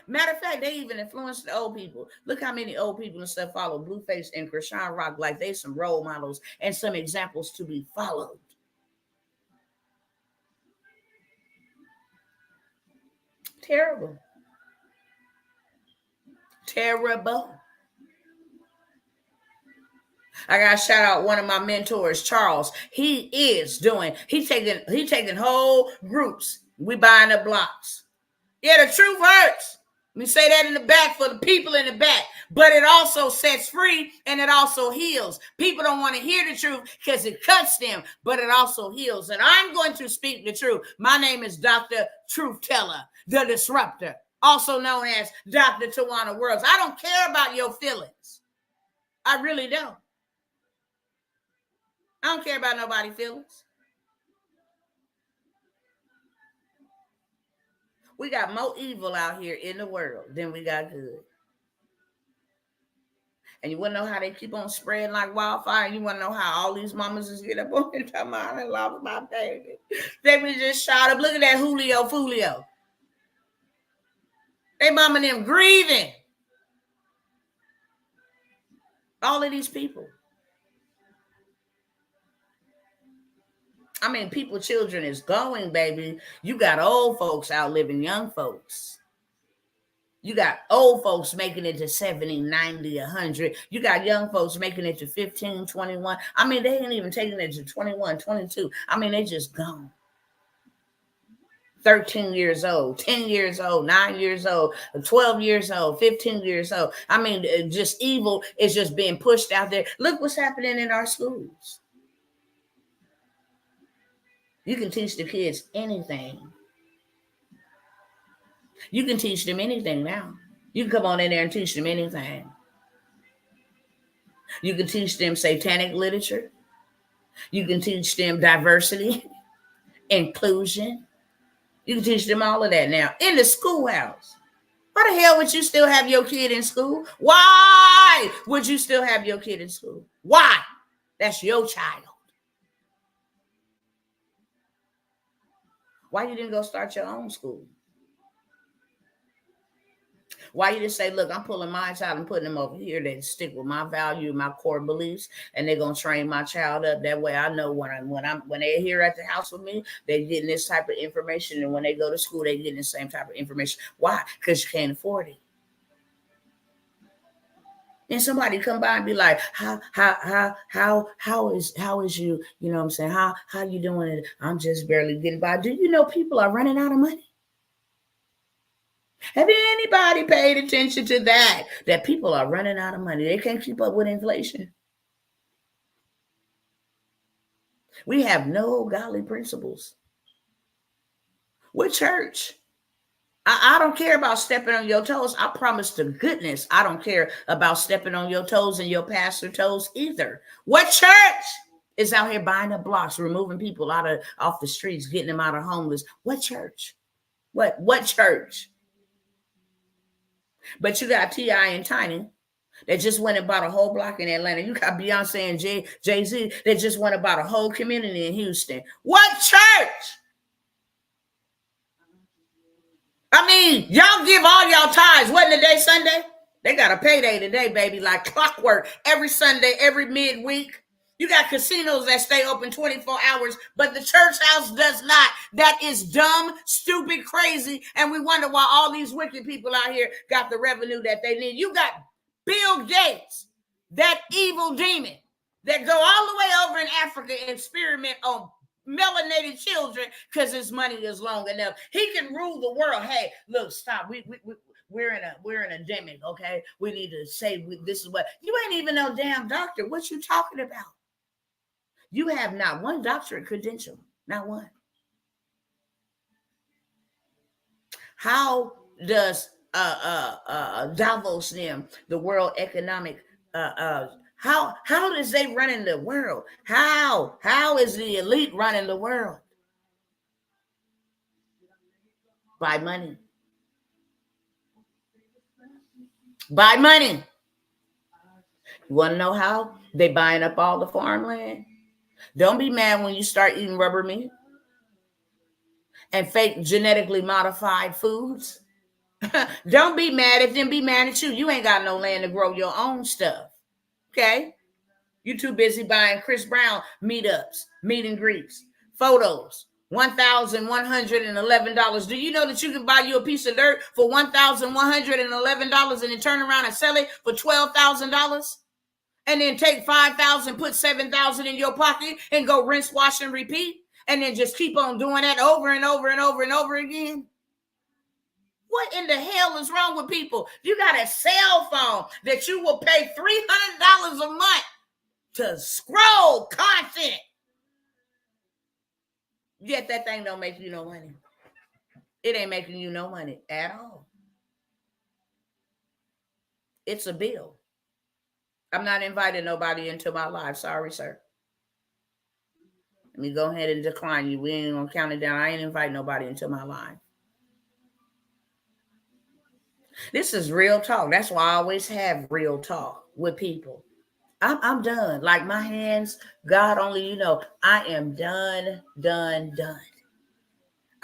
Matter of fact, they even influence the old people. Look how many old people and stuff follow Blueface and Krishan Rock like they some role models and some examples to be followed. Terrible. Terrible. I gotta shout out one of my mentors, Charles. He's taking whole groups. We buying up blocks. Yeah, the truth hurts. Let me say that in the back for the people in the back. But it also sets free and it also heals. People don't want to hear the truth because it cuts them, but it also heals. And I'm going to speak the truth. My name is Dr. Truth Teller, the Disruptor, also known as Dr. Tawana Worlds. I don't care about your feelings. I really don't. I don't care about nobody's feelings. We got more evil out here in the world than we got good. And you want to know how they keep on spreading like wildfire? You want to know how all these mamas just get up on and talk about, I lost my baby. They was just shot up. Look at that Julio Fulio. They mama them grieving. All of these people. I mean, children is going, baby. You got old folks outliving young folks. You got old folks making it to 70, 90, 100. You got young folks making it to 15, 21. I mean, they ain't even taking it to 21, 22. I mean, they just gone. 13 years old, 10 years old, 9 years old, 12 years old, 15 years old. I mean, just evil is just being pushed out there. Look what's happening in our schools. You can teach the kids anything. You can teach them anything now. You can come on in there and teach them anything. You can teach them satanic literature. You can teach them diversity, inclusion. You can teach them all of that now in the schoolhouse. Why the hell would you still have your kid in school? Why would you still have your kid in school? Why? That's your child. Why you didn't go start your own school? Why you just say, look, I'm pulling my child and putting them over here that stick with my value, my core beliefs, and they're gonna train my child up. That way I know when they're here at the house with me, they're getting this type of information. And when they go to school, they're getting the same type of information. Why? Because you can't afford it. And somebody come by and be like, how is you, you know what I'm saying? How you doing it? I'm just barely getting by. Do you know people are running out of money? Have anybody paid attention to that? That people are running out of money. They can't keep up with inflation. We have no godly principles. We're church. I don't care about stepping on your toes. I promise to goodness, I don't care about stepping on your toes and your pastor toes either. What church is out here buying up blocks, removing people off the streets, getting them out of homeless? What church? What church? But you got T.I. and Tiny that just went and bought a whole block in Atlanta. You got Beyonce and Jay-Z that just went and bought a whole community in Houston. What church? I mean, y'all give all y'all tithes. Wasn't today Sunday? They got a payday today, baby, like clockwork. Every Sunday, every midweek. You got casinos that stay open 24 hours, but the church house does not. That is dumb, stupid, crazy. And we wonder why all these wicked people out here got the revenue that they need. You got Bill Gates, that evil demon that go all the way over in Africa and experiment on melanated children because his money is long enough. He can rule the world. Hey, look, stop. We're in an endemic, okay? We need to say this is what. You ain't even no damn doctor. What you talking about? You have not one doctorate credential, not one. How does Davos them, the World Economic how does they running the world? How is the elite running the world? By money. By money. You want to know how? They buying up all the farmland. Don't be mad when you start eating rubber meat and fake genetically modified foods. Don't be mad at them. Be mad at you. You ain't got no land to grow your own stuff. Okay? You too busy buying Chris Brown meetups, meet and greets, photos, $1,111. Do you know that you can buy you a piece of dirt for $1,111 and then turn around and sell it for $12,000? And then take $5,000, put $7,000 in your pocket and go rinse, wash, and repeat? And then just keep on doing that over and over and over and over again? What in the hell is wrong with people? You got a cell phone that you will pay $300 a month to scroll content. Yet that thing don't make you no money. It ain't making you no money at all. It's a bill. I'm not inviting nobody into my life. Sorry, sir. Let me go ahead and decline you. We ain't gonna count it down. I ain't invite nobody into my life. This is real talk. That's why I always have real talk with people. I'm done. Like my hands, God only you know, I am done.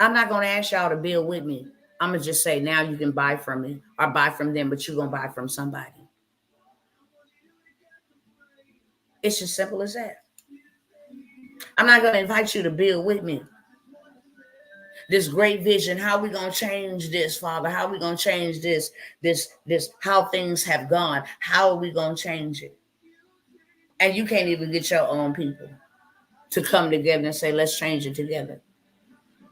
I'm not going to ask y'all to build with me. I'm going to just say now you can buy from me or buy from them, but you're going to buy from somebody. It's just simple as that. I'm not going to invite you to build with me. This great vision, how we going to change this, Father? How we going to change this, how things have gone? How are we going to change it? And you can't even get your own people to come together and say, let's change it together.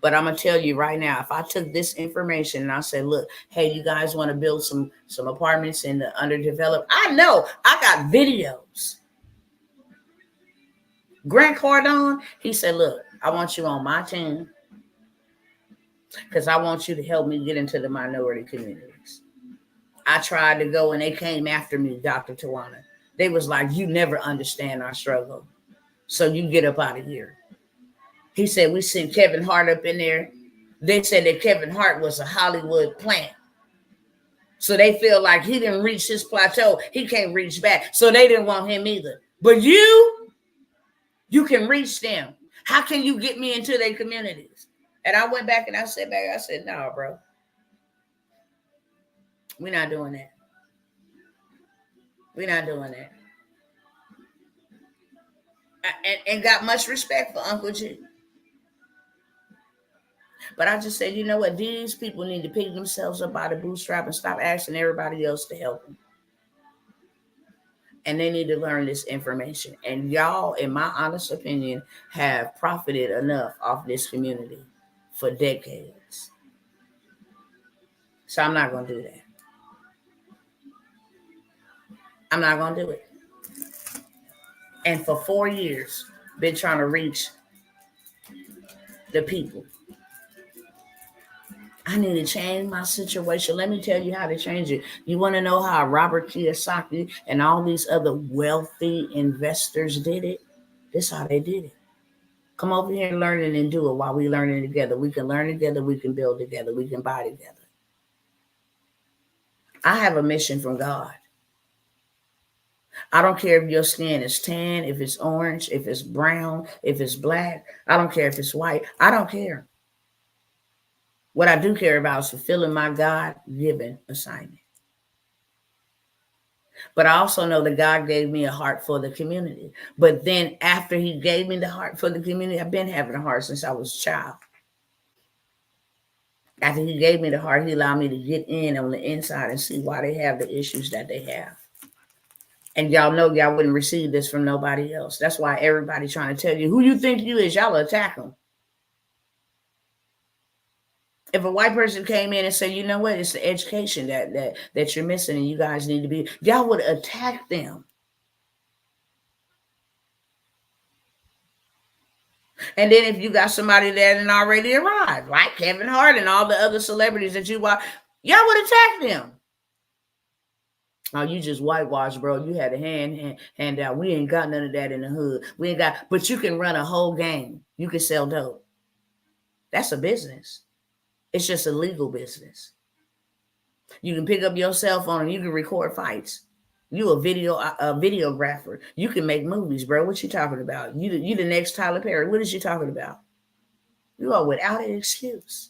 But I'm going to tell you right now, if I took this information and I said, look, hey, you guys want to build some apartments in the underdeveloped? I know I got videos. Grant Cardone, he said, look, I want you on my team because I want you to help me get into the minority communities. I tried to go and they came after me, Dr. Tawana. They was like, you never understand our struggle. So you get up out of here. He said, we sent Kevin Hart up in there. They said that Kevin Hart was a Hollywood plant. So they feel like he didn't reach his plateau. He can't reach back. So they didn't want him either. But you can reach them. How can you get me into their communities? And I went back and I said, no, bro. We're not doing that. We're not doing that. And got much respect for Uncle G. But I just said, you know what? These people need to pick themselves up by the bootstrap and stop asking everybody else to help them. And they need to learn this information. And y'all, in my honest opinion, have profited enough off this community for decades. So I'm not going to do that. I'm not going to do it. And for 4 years, been trying to reach the people. I need to change my situation. Let me tell you how to change it. You want to know how Robert Kiyosaki and all these other wealthy investors did it? This is how they did it. Come over here and learn it and do it while we learning together. We can learn together. We can build together. We can buy together. I have a mission from God. I don't care if your skin is tan, if it's orange, if it's brown, if it's black. I don't care if it's white. I don't care. What I do care about is fulfilling my God-given assignment. But I also know that God gave me a heart for the community. But then after he gave me the heart for the community, I've been having a heart since I was a child. After he gave me the heart, he allowed me to get in on the inside and see why they have the issues that they have. And y'all know y'all wouldn't receive this from nobody else. That's why everybody trying to tell you who you think you is, y'all attack them. If a white person came in and said, you know what, it's the education that you're missing and you guys need to be, y'all would attack them. And then if you got somebody that had already arrived, like Kevin Hart and all the other celebrities that you watch, y'all would attack them. Oh, you just whitewashed, bro. You had a hand out. We ain't got none of that in the hood. We ain't got, but you can run a whole game. You can sell dope. That's a business. It's just a legal business. You can pick up your cell phone and you can record fights. You a videographer. You can make movies, bro. What you talking about? You the next Tyler Perry. What is you talking about? You are without an excuse.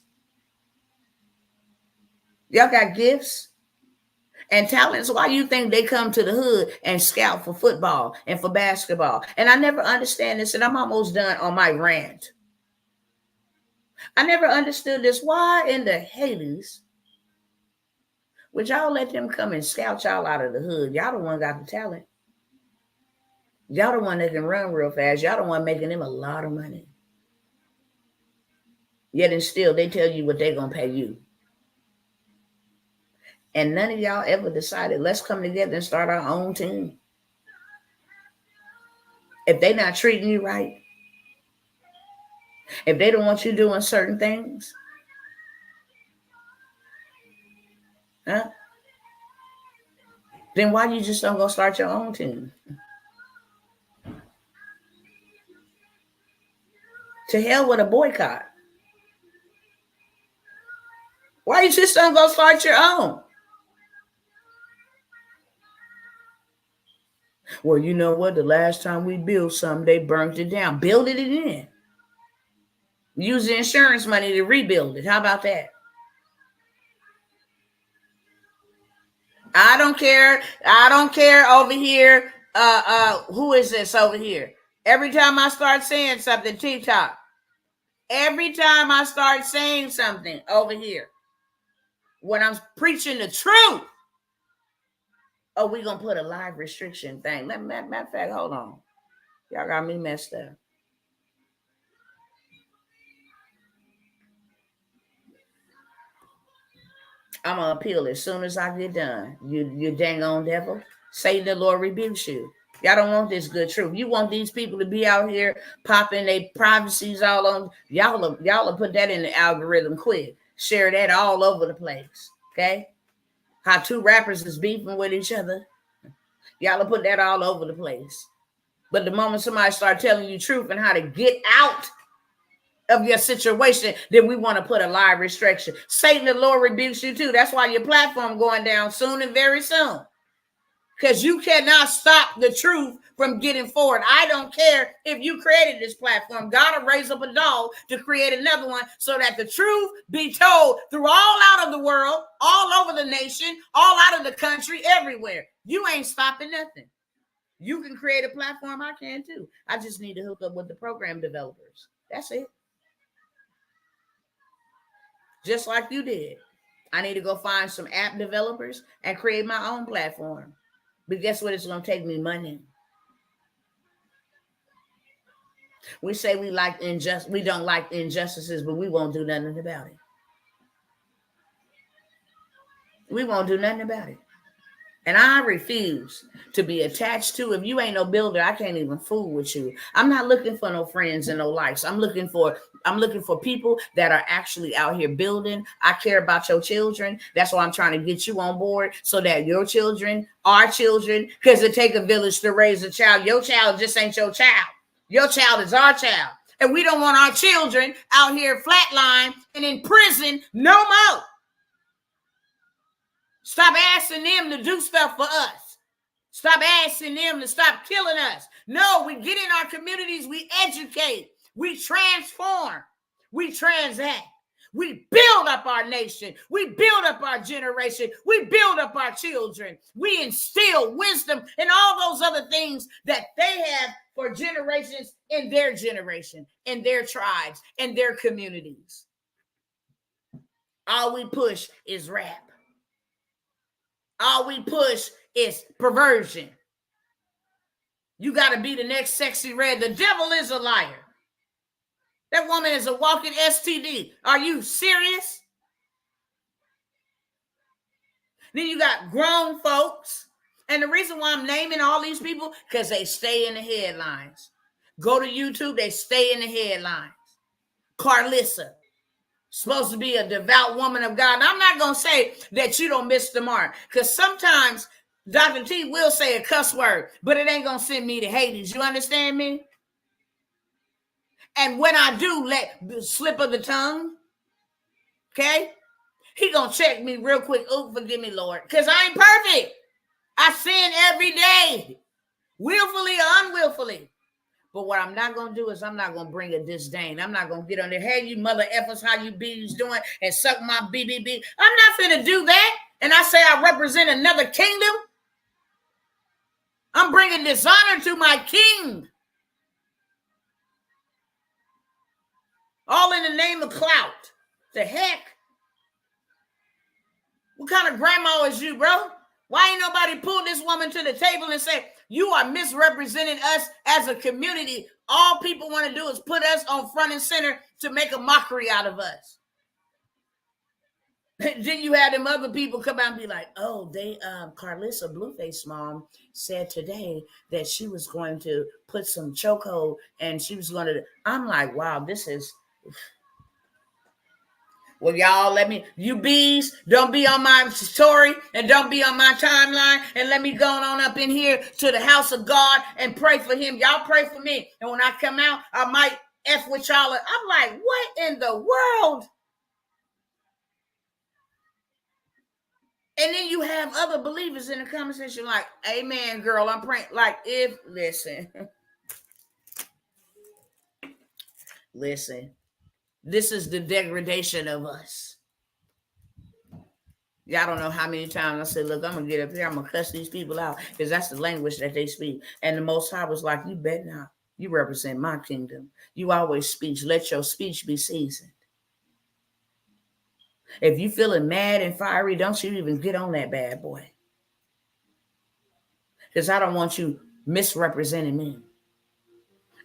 Y'all got gifts and talents. Why you think they come to the hood and scout for football and for basketball? And I never understand this, and I'm almost done on my rant. I never understood this. Why in the Hades would y'all let them come and scout y'all out of the hood? Y'all the one got the talent. Y'all the one that can run real fast. Y'all the one making them a lot of money. Yet and still, they tell you what they're going to pay you. And none of y'all ever decided, let's come together and start our own team. If they're not treating you right, if they don't want you doing certain things, then why you just don't go start your own team? To hell with a boycott. Why you just don't go start your own? Well, you know what? The last time we built something, they burnt it down. Build it again. Use the insurance money to rebuild it. How about that? I don't care. I don't care over here. Who is this over here? Every time I start saying something, TikTok. Every time I start saying something over here, when I'm preaching the truth, oh, we're going to put a live restriction thing. Matter of fact, hold on. Y'all got me messed up. I'm going to appeal as soon as I get done. You dang on devil. Satan, the Lord rebukes you. Y'all don't want this good truth. You want these people to be out here popping their privacies all on. Y'all will put that in the algorithm quick. Share that all over the place. Okay? How two rappers is beefing with each other. Y'all will put that all over the place. But the moment somebody start telling you truth and how to get out of your situation, then we want to put a live restriction. Satan, the Lord rebukes you too. That's why your platform going down soon and very soon. because you cannot stop the truth from getting forward. I don't care if you created this platform. God will raise up a dog to create another one so that the truth be told through all out of the world, all over the nation, all out of the country, everywhere. You ain't stopping nothing. You can create a platform. I can too. I just need to hook up with the program developers. That's it. Just like you did. I need to go find some app developers and create my own platform. But guess what? It's going to take me money. We say we don't like injustices, but we won't do nothing about it. We won't do nothing about it. And I refuse to be attached to. If you ain't no builder, I can't even fool with you. I'm not looking for no friends and no likes. I'm looking for people that are actually out here building. I care about your children. That's why I'm trying to get you on board so that your children, our children, because it take a village to raise a child. Your child just ain't your child. Your child is our child. And we don't want our children out here flatline and in prison no more. Stop asking them to do stuff for us. Stop asking them to stop killing us. No, we get in our communities, we educate, we transform, we transact. We build up our nation. We build up our generation. We build up our children. We instill wisdom and all those other things that they have for generations in their generation, in their tribes, in their communities. All we push is rap. All we push is perversion. You got to be the next sexy red. The devil is a liar. That woman is a walking STD. Are you serious? Then you got grown folks. And the reason why I'm naming all these people, because they stay in the headlines. Go to YouTube, they stay in the headlines. Carlissa. Supposed to be a devout woman of God. And I'm not going to say that you don't miss the mark. Because sometimes Dr. T will say a cuss word, but it ain't going to send me to Hades. You understand me? And when I do let the slip of the tongue, okay, he going to check me real quick. Oh, forgive me, Lord. Because I ain't perfect. I sin every day. Willfully or unwillfully. But what I'm not going to do is I'm not going to bring a disdain. I'm not going to get on there. Hey, you mother effers, how you bees doing? And suck my BBB. I'm not finna do that. And I say I represent another kingdom. I'm bringing dishonor to my king. All in the name of clout. The heck? What kind of grandma is you, bro? Why ain't nobody pull this woman to the table and say, you are misrepresenting us as a community. All people want to do is put us on front and center to make a mockery out of us. Then you had them other people come out and be like, oh, Carlissa Blueface mom said today that she was going to put some chokehold and she was going to, I'm like, wow, this is, well, y'all, you bees, don't be on my story and don't be on my timeline and let me go on up in here to the house of God and pray for him. Y'all pray for me. And when I come out, I might F with y'all. I'm like, what in the world? And then you have other believers in the conversation like, amen, girl, I'm praying. Like, listen, this is the degradation of us. Y'all don't know how many times I said, look, I'm going to get up here. I'm going to cuss these people out because that's the language that they speak. And the Most High was like, you bet not. You represent my kingdom. You always speak. Let your speech be seasoned. If you feeling mad and fiery, don't you even get on that bad boy. Because I don't want you misrepresenting me.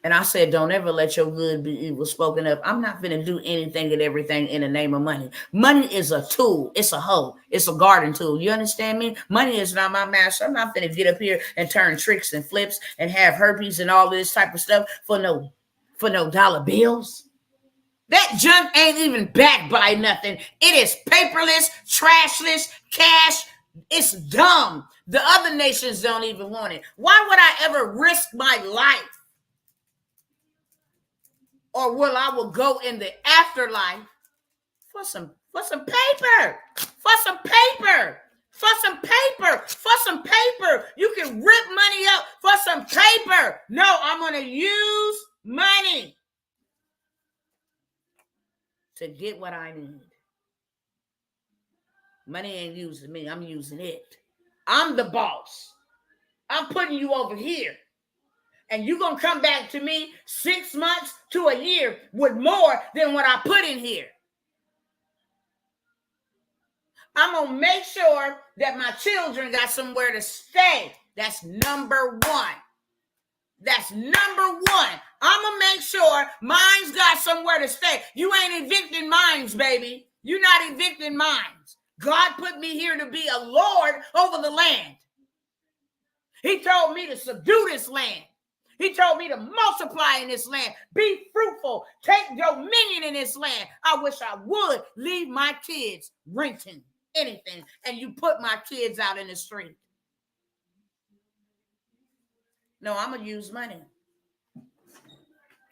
And I said, don't ever let your good be evil spoken of. I'm not going to do anything and everything in the name of money. Money is a tool. It's a hoe. It's a garden tool. You understand me? Money is not my master. I'm not going to get up here and turn tricks and flips and have herpes and all this type of stuff for no dollar bills. That junk ain't even backed by nothing. It is paperless, trashless, cash. It's dumb. The other nations don't even want it. Why would I ever risk my life? Or I will go in the afterlife for some paper. For some paper. You can rip money up for some paper. No, I'm going to use money to get what I need. Money ain't using me. I'm using it. I'm the boss. I'm putting you over here. And you're going to come back to me 6 months to a year with more than what I put in here. I'm going to make sure that my children got somewhere to stay. That's number one. That's number one. I'm going to make sure mine's got somewhere to stay. You ain't evicting mines, baby. You're not evicting mines. God put me here to be a Lord over the land. He told me to subdue this land. He told me to multiply in this land. Be fruitful. Take dominion in this land. I wish I would leave my kids renting anything, and you put my kids out in the street. No, I'm going to use money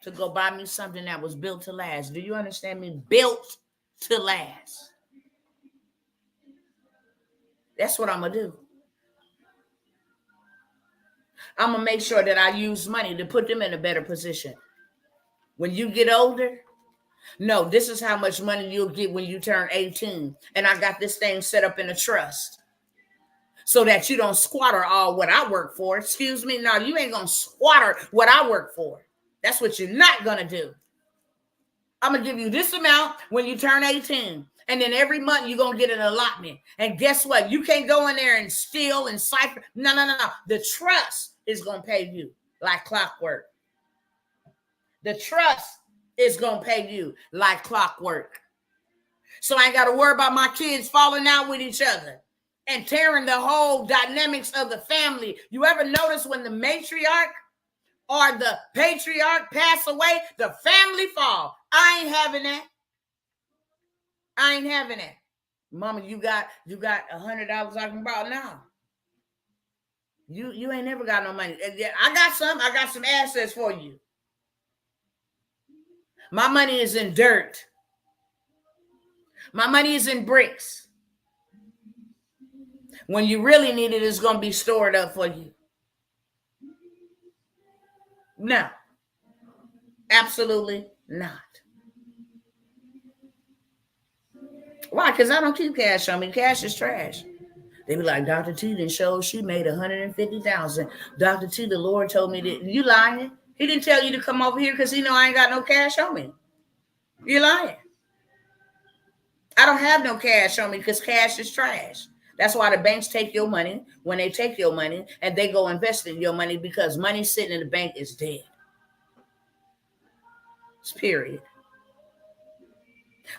to go buy me something that was built to last. Do you understand me? Built to last. That's what I'm going to do. I'm going to make sure that I use money to put them in a better position. When you get older, no, this is how much money you'll get when you turn 18. And I got this thing set up in a trust so that you don't squatter all what I work for. Excuse me. No, you ain't going to squatter what I work for. That's what you're not going to do. I'm going to give you this amount when you turn 18. And then every month you're going to get an allotment. And guess what? You can't go in there and steal and cipher. No. The trust is going to pay you like clockwork. The trust is going to pay you like clockwork. So I ain't got to worry about my kids falling out with each other and tearing the whole dynamics of the family. You ever notice when the matriarch or the patriarch pass away, the family fall? I ain't having that. I ain't having that. Mama, you got $100 I can borrow now. You ain't never got no money. I got some assets for you. My money is in dirt. My money is in bricks. When you really need it, it's going to be stored up for you. No. Absolutely not. Why? Because I don't keep cash on me. Cash is trash. They be like, Dr. T didn't show she made $150,000. Dr. T, the Lord told me that. You lying? He didn't tell you to come over here because he know I ain't got no cash on me. You lying? I don't have no cash on me because cash is trash. That's why the banks take your money when they take your money and they go invest in your money, because money sitting in the bank is dead. It's period.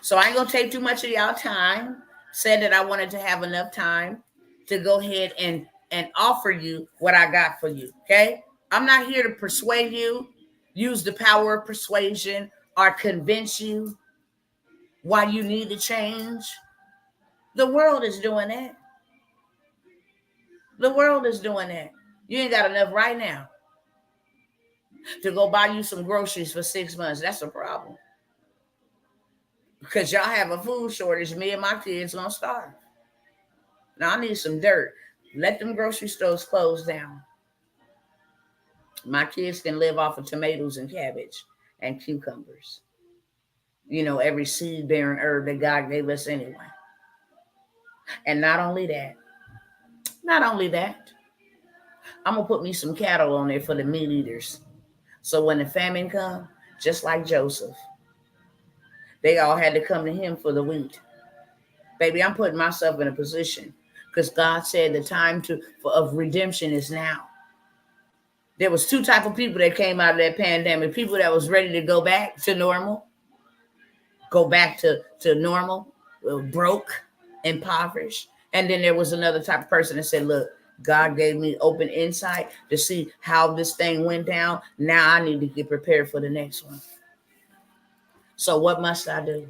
So I ain't going to take too much of y'all time. Said that I wanted to have enough time to go ahead and offer you what I got for you, okay? I'm not here to persuade you, use the power of persuasion, or convince you why you need to change. The world is doing that. The world is doing that. You ain't got enough right now to go buy you some groceries for 6 months. That's a problem. Because y'all have a food shortage, me and my kids gonna starve. Now I need some dirt. Let them grocery stores close down. My kids can live off of tomatoes and cabbage and cucumbers. You know, every seed-bearing herb that God gave us anyway. And not only that, I'm going to put me some cattle on there for the meat eaters. So when the famine comes, just like Joseph, they all had to come to him for the wheat. Baby, I'm putting myself in a position because God said the time of redemption is now. There was two types of people that came out of that pandemic. People that was ready to go back to normal, broke, impoverished. And then there was another type of person that said, look, God gave me open insight to see how this thing went down. Now I need to get prepared for the next one. So what must I do?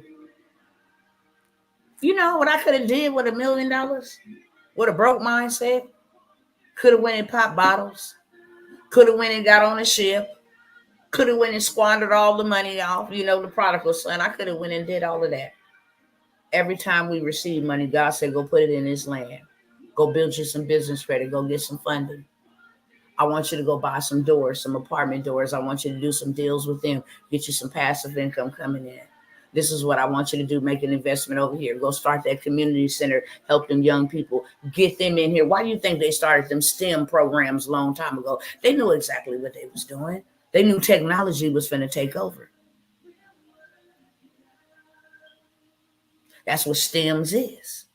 You know what I could have did with $1 million? What a broke mindset. Could have went and popped bottles. Could have went and got on a ship. Could have went and squandered all the money off. You know, the prodigal son. I could have went and did all of that. Every time we receive money, God said, go put it in his land. Go build you some business credit. Go get some funding. I want you to go buy some doors, some apartment doors. I want you to do some deals with them. Get you some passive income coming in. This is what I want you to do. Make an investment over here. Go start that community center. Help them young people. Get them in here. Why do you think they started them STEM programs a long time ago? They knew exactly what they was doing. They knew technology was going to take over. That's what STEMs is.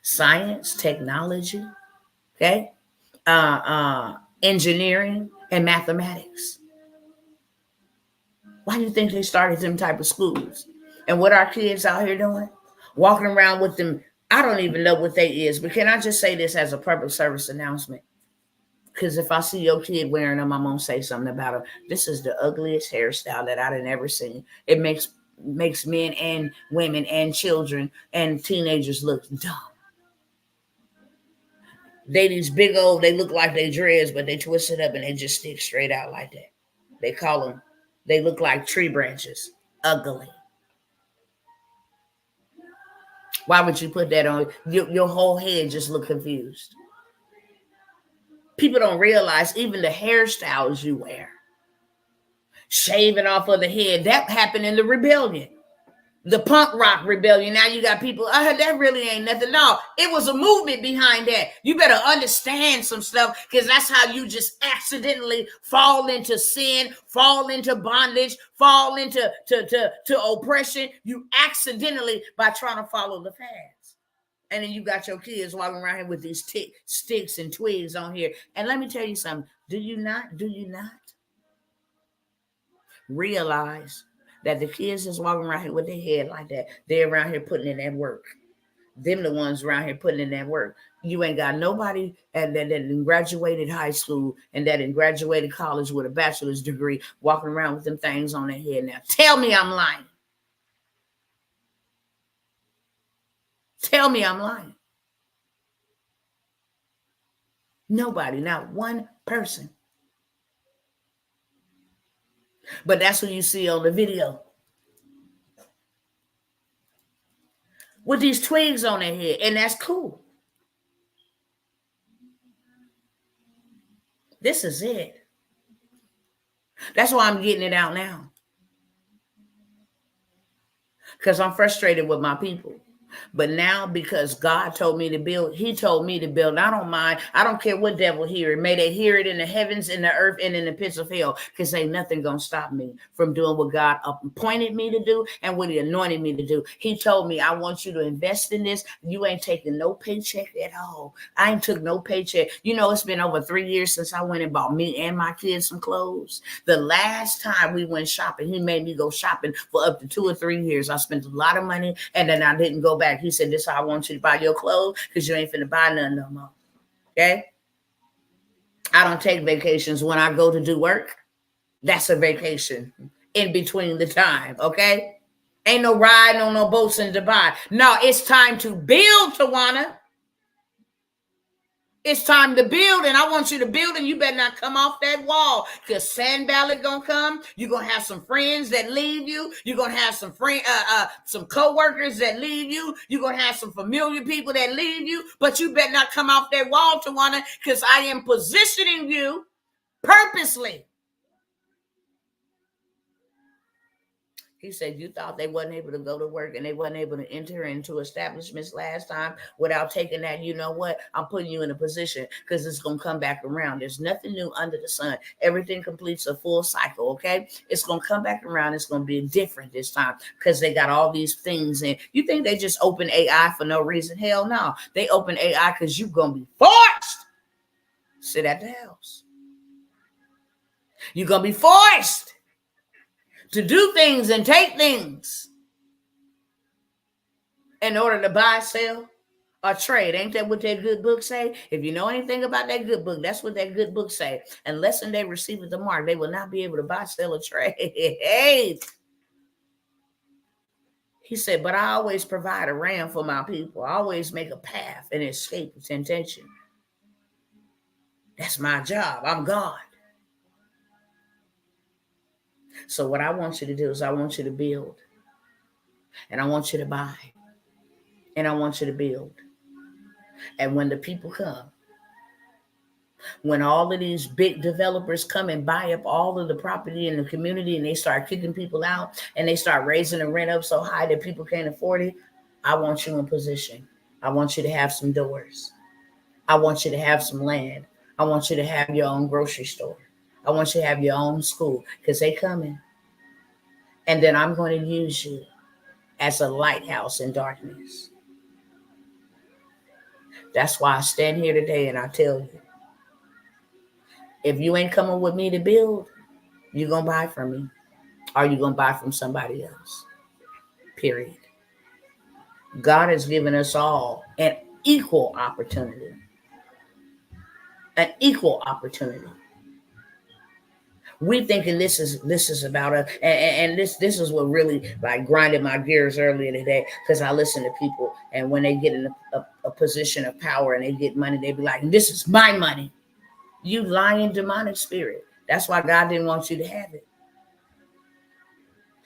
Science, technology, okay? Engineering, and mathematics. Why do you think they started them type of schools? And what our kids out here doing? Walking around with them. I don't even know what they is, but can I just say this as a public service announcement? Because if I see your kid wearing them, I'm going to say something about them. This is the ugliest hairstyle that I've ever seen. It makes men and women and children and teenagers look dumb. They these big old, they look like they dreads, but they twist it up and they just stick straight out like that. They call them, they look like tree branches. Ugly. Why would you put that on? Your whole head just look confused. People don't realize even the hairstyles you wear. Shaving off of the head, that happened in the rebellion. The punk rock rebellion. Now you got people, that really ain't nothing. No, it was a movement behind that. You better understand some stuff, because that's how you just accidentally fall into sin, fall into bondage, fall into oppression. You accidentally by trying to follow the fads. And then you got your kids walking around here with these sticks and twigs on here. And let me tell you something. Do you not realize that the kids that's walking around here with their head like that, they're around here putting in that work. Them the ones around here putting in that work. You ain't got nobody that graduated high school and that graduated college with a bachelor's degree walking around with them things on their head now. Tell me I'm lying. Tell me I'm lying. Nobody, not one person. But that's what you see on the video. With these twigs on their head. And that's cool. This is it. That's why I'm getting it out now. Because I'm frustrated with my people. But now, because God told me to build, he told me to build. I don't mind. I don't care what devil hear it. May they hear it in the heavens, in the earth, and in the pits of hell. Because ain't nothing going to stop me from doing what God appointed me to do and what he anointed me to do. He told me, I want you to invest in this. You ain't taking no paycheck at all. I ain't took no paycheck. You know, it's been over 3 years since I went and bought me and my kids some clothes. The last time we went shopping, he made me go shopping for up to 2 or 3 years. I spent a lot of money, and then I didn't go back. He said, this is how I want you to buy your clothes, because you ain't finna buy none no more. Okay? I don't take vacations when I go to do work. That's a vacation in between the time. Okay? Ain't no riding on no boats in Dubai. No, it's time to build, Tawana. It's time to build, and I want you to build, and you better not come off that wall, because sand ballot gonna come. You're gonna have some friends that leave you. You're gonna have some some co-workers that leave you. You're gonna have some familiar people that leave you, but you better not come off that wall, Tawana, because I am positioning you purposely. He said, you thought they wasn't able to go to work and they wasn't able to enter into establishments last time without taking that. You know what? I'm putting you in a position, because it's going to come back around. There's nothing new under the sun. Everything completes a full cycle, okay? It's going to come back around. It's going to be different this time, because they got all these things. And you think they just open AI for no reason? Hell no. They open AI because you're going to be forced. Sit at the house. You're going to be forced to do things and take things in order to buy, sell, or trade. Ain't that what that good book say? If you know anything about that good book, that's what that good book say. Unless they receive the mark, they will not be able to buy, sell, or trade. Hey. He said, but I always provide a ram for my people. I always make a path and escape temptation. That's my job. I'm God. So what I want you to do is I want you to build, and I want you to buy, and I want you to build. And when the people come, when all of these big developers come and buy up all of the property in the community and they start kicking people out and they start raising the rent up so high that people can't afford it, I want you in position. I want you to have some doors. I want you to have some land. I want you to have your own grocery store. I want you to have your own school because they coming. And then I'm going to use you as a lighthouse in darkness. That's why I stand here today and I tell you, if you ain't coming with me to build, you're going to buy from me or you're going to buy from somebody else. Period. God has given us all an equal opportunity. An equal opportunity. We thinking this is about us, and this is what really like grinded my gears earlier today, because I listen to people, and when they get in a position of power and they get money, they be like, "This is my money." You lying demonic spirit. That's why God didn't want you to have it,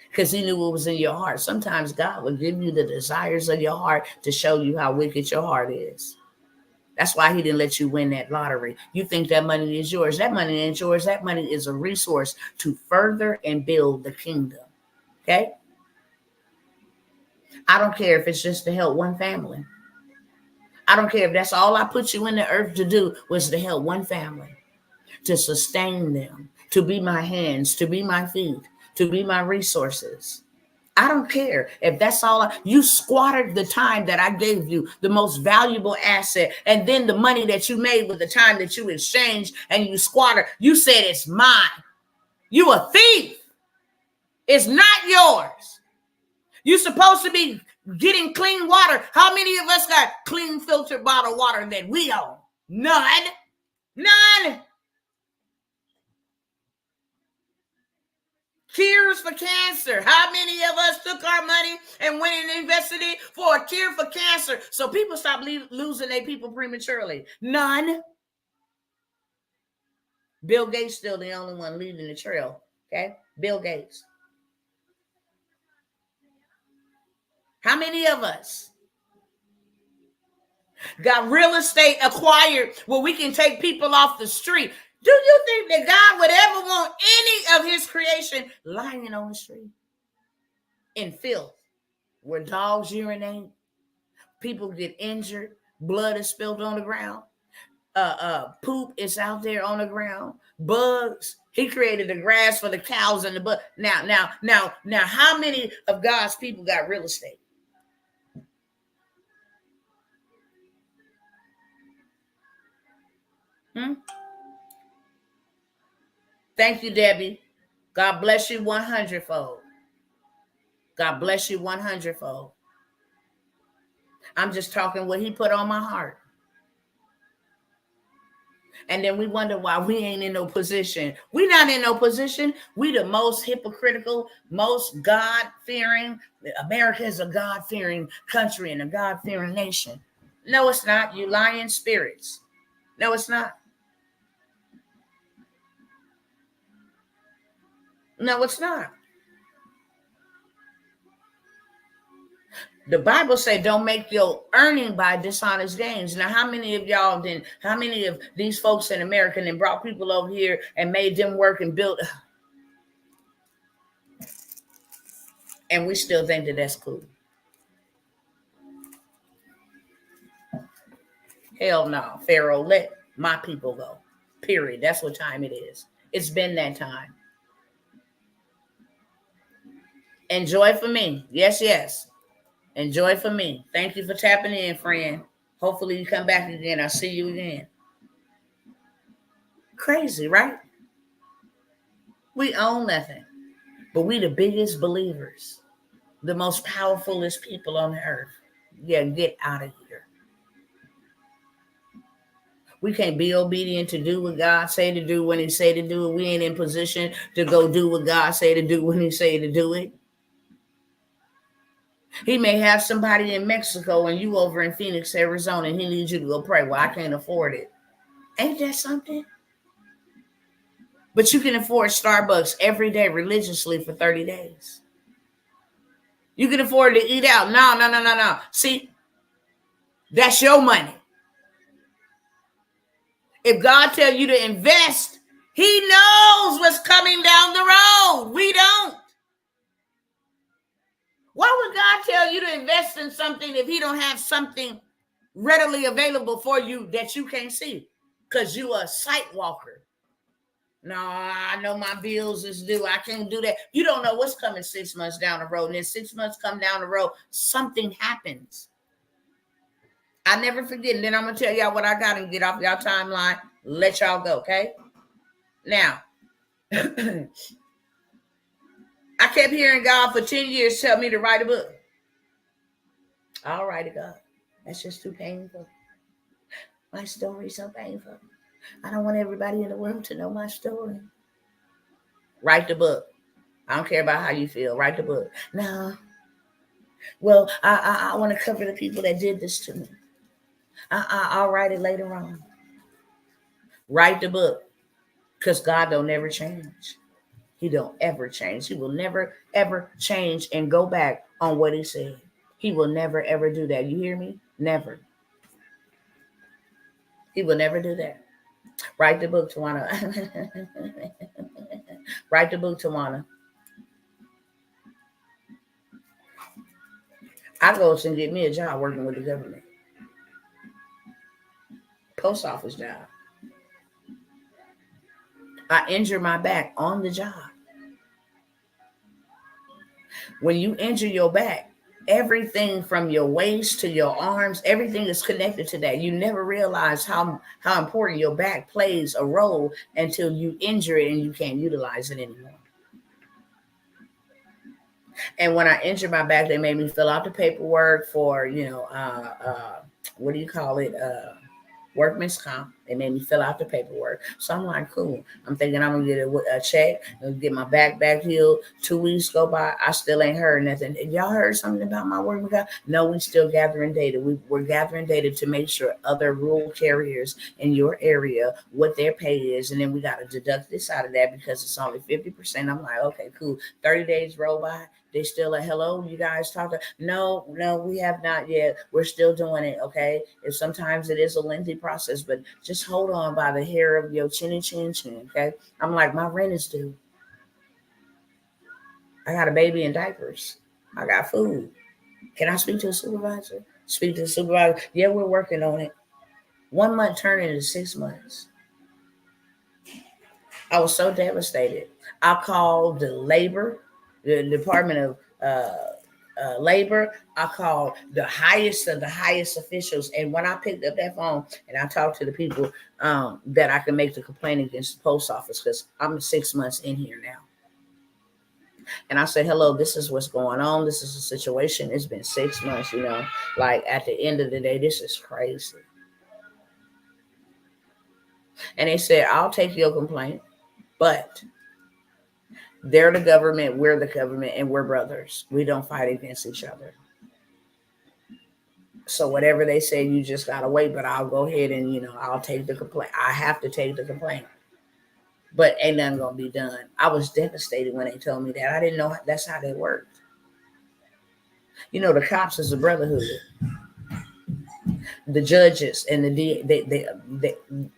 because He knew what was in your heart. Sometimes God will give you the desires of your heart to show you how wicked your heart is. That's why He didn't let you win that lottery. You think that money is yours. That money ain't yours. That money is a resource to further and build the kingdom. Okay? I don't care if it's just to help one family. I don't care if that's all I put you in the earth to do was to help one family, to sustain them, to be my hands, to be my feet, to be my resources. I don't care if that's all. You squandered the time that I gave you, the most valuable asset, and then the money that you made with the time that you exchanged and you squandered. You said it's mine. You a thief. It's not yours. You're supposed to be getting clean water. How many of us got clean filtered bottled water that we own? None. None. Cures for cancer. How many of us took our money and went and invested it for a cure for cancer so people stop losing their people prematurely? None. Bill Gates still the only one leading the trail. Okay? Bill Gates. How many of us got real estate acquired where we can take people off the street? Do you think that God would ever want any of His creation lying on the street in filth where dogs urinate, people get injured, blood is spilled on the ground, poop is out there on the ground, bugs? He created the grass for the cows and the bug. Now, how many of God's people got real estate? Thank you, Debbie. God bless you 100-fold. God bless you 100-fold. I'm just talking what He put on my heart. And then we wonder why we ain't in no position. We not in no position. We the most hypocritical, most God-fearing. America is a God-fearing country and a God-fearing nation. No, it's not. You lying spirits. No, it's not. No, it's not. The Bible said, don't make your earning by dishonest gains. Now, how many of these folks in America then brought people over here and made them work and built, and we still think that that's cool? Hell no. Pharaoh, let my people go. Period. That's what time it is. It's been that time. Enjoy for me. Yes, yes. Enjoy for me. Thank you for tapping in, friend. Hopefully you come back again. I'll see you again. Crazy, right? We own nothing, but we the biggest believers, the most powerfulest people on the earth. Yeah, get out of here. We can't be obedient to do what God say to do when He say to do it. We ain't in position to go do what God say to do when He say to do it. He may have somebody in Mexico and you over in Phoenix, Arizona, and He needs you to go pray. Well, I can't afford it. Ain't that something? But you can afford Starbucks every day religiously for 30 days. You can afford to eat out. No. See, that's your money. If God tells you to invest, he knows what's coming down the road. We don't. Why would God tell you to invest in something if he don't have something readily available for you that you can't see? Because you are a sight walker. No, I know my bills is due. I can't do that. You don't know what's coming 6 months down the road. And then 6 months come down the road, something happens. I never forget. And then I'm going to tell y'all what I got and get off y'all timeline. Let y'all go, okay? Now, I kept hearing God for 10 years tell me to write a book. All right, God. That's just too painful. My story's so painful. I don't want everybody in the world to know my story. Write the book. I don't care about how you feel. Write the book. No. Well, I want to cover the people that did this to me. I'll write it later on. Write the book. Because God don't never change. He don't ever change. He will never, ever change and go back on what he said. He will never, ever do that. You hear me? Never. He will never do that. Write the book, Tawana. Write the book, Tawana. I go and get me a job working with the government. Post office job. I injured my back on the job. When you injure your back, everything from your waist to your arms, everything is connected to that. You never realize how important your back plays a role until you injure it and you can't utilize it anymore. And when I injured my back, they made me fill out the paperwork for, what do you call it? Workman's comp. They made me fill out the paperwork. So I'm like, cool. I'm thinking I'm going to get a check and get my back healed. 2 weeks go by. I still ain't heard nothing. Y'all heard something about my work with God? No, we still gathering data. We're gathering data to make sure other rural carriers in your area, what their pay is. And then we got to deduct this out of that because it's only 50%. I'm like, okay, cool. 30 days roll by. They still like, hello, you guys talk to? No, we have not yet. We're still doing it, okay? If sometimes it is a lengthy process, but just hold on by the hair of your chinny chin, okay? I'm like, my rent is due. I got a baby in diapers. I got food. Can I speak to a supervisor? Speak to the supervisor. Yeah, we're working on it. 1 month turned into 6 months. I was so devastated. I called the Department of Labor. I called the highest of the highest officials. And when I picked up that phone and I talked to the people that I can make the complaint against the post office, because I'm 6 months in here now. And I said, hello, this is what's going on. This is the situation. It's been 6 months, like at the end of the day, this is crazy. And they said, I'll take your complaint, but they're the government, we're the government, and we're brothers. We don't fight against each other. So whatever they say, you just got to wait, but I'll go ahead and, I'll take the complaint. I have to take the complaint. But ain't nothing going to be done. I was devastated when they told me that. I didn't know that's how they worked. The cops is a brotherhood. The judges and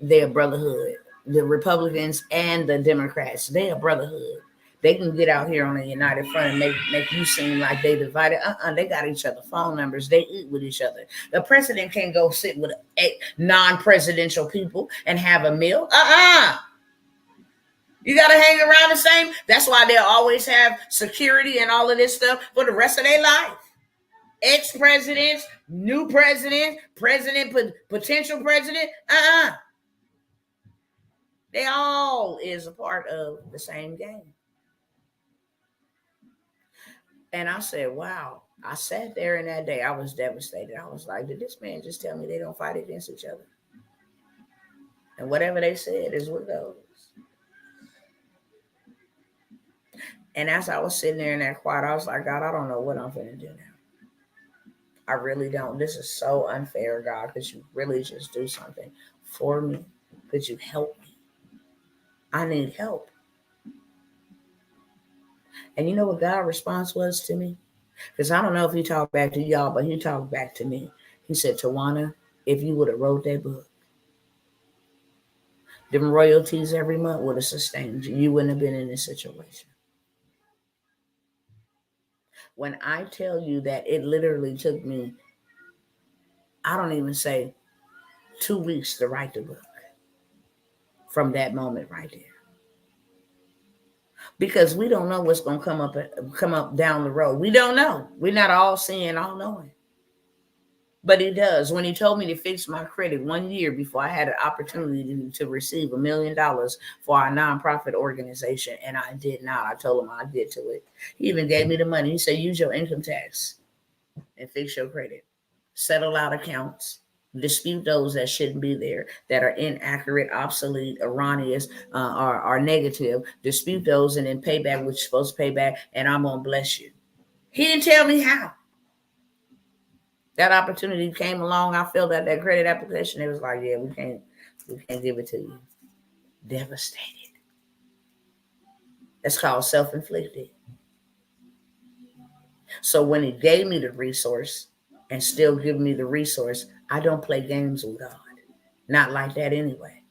they're a brotherhood. The Republicans and the Democrats, they're a brotherhood. They can get out here on a united front and make you seem like they divided. They got each other phone numbers. They eat with each other. The president can't go sit with non-presidential people and have a meal. You got to hang around the same. That's why they'll always have security and all of this stuff for the rest of their life. Ex-presidents, new president, potential president. They all is a part of the same game. And I said, wow. I sat there in that day. I was devastated. I was like, did this man just tell me they don't fight against each other? And whatever they said is what goes. And as I was sitting there in that quiet, I was like, God, I don't know what I'm going to do now. I really don't. This is so unfair, God. Could you really just do something for me? Could you help me? I need help. And you know what God's response was to me? Because I don't know if he talked back to y'all, but he talked back to me. He said, Tawana, if you would have wrote that book, Them royalties every month would have sustained you. You wouldn't have been in this situation. When I tell you that it literally took me, I don't even say 2 weeks to write the book from that moment right there. Because we don't know what's going to come up down the road. We don't know. We're not all seeing, all knowing. But he does. When he told me to fix my credit 1 year before I had an opportunity to receive $1 million for our nonprofit organization, and I did not. I told him I did to it. He even gave me the money. He said, use your income tax and fix your credit. Settle out accounts. Dispute those that shouldn't be there, that are inaccurate, obsolete, erroneous, or negative. Dispute those and then pay back what you're supposed to pay back, and I'm going to bless you. He didn't tell me how. That opportunity came along. I filled out that credit application. It was like, yeah, we can't give it to you. Devastated. That's called self-inflicted. So when he gave me the resource and still give me the resource, I don't play games with God. Not like that anyway.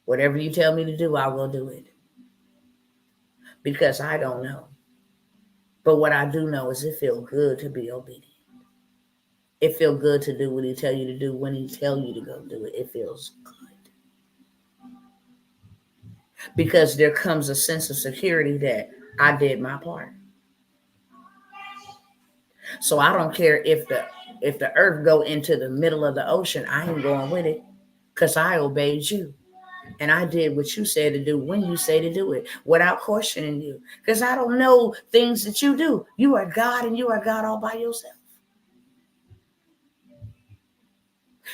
Whatever you tell me to do, I will do it. Because I don't know. But what I do know is it feels good to be obedient. It feels good to do what he tell you to do when he tell you to go do it. It feels good. Because there comes a sense of security that I did my part. So I don't care if the earth go into the middle of the ocean, I ain't going with it because I obeyed you. And I did what you said to do when you say to do it without questioning you. Because I don't know things that you do. You are God and you are God all by yourself.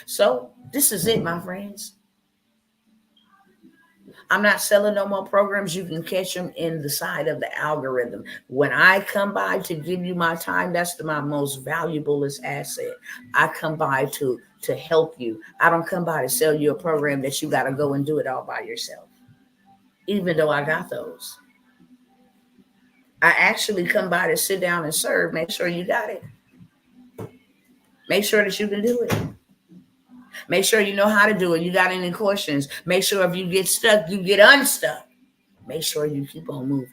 So this is it, my friends. I'm not selling no more programs. You can catch them in the side of the algorithm. When I come by to give you my time, that's my most valuablest asset. I come by to help you. I don't come by to sell you a program that you got to go and do it all by yourself. Even though I got those. I actually come by to sit down and serve. Make sure you got it. Make sure that you can do it. Make sure you know how to do it. You got any questions? Make sure if you get stuck, you get unstuck. Make sure you keep on moving.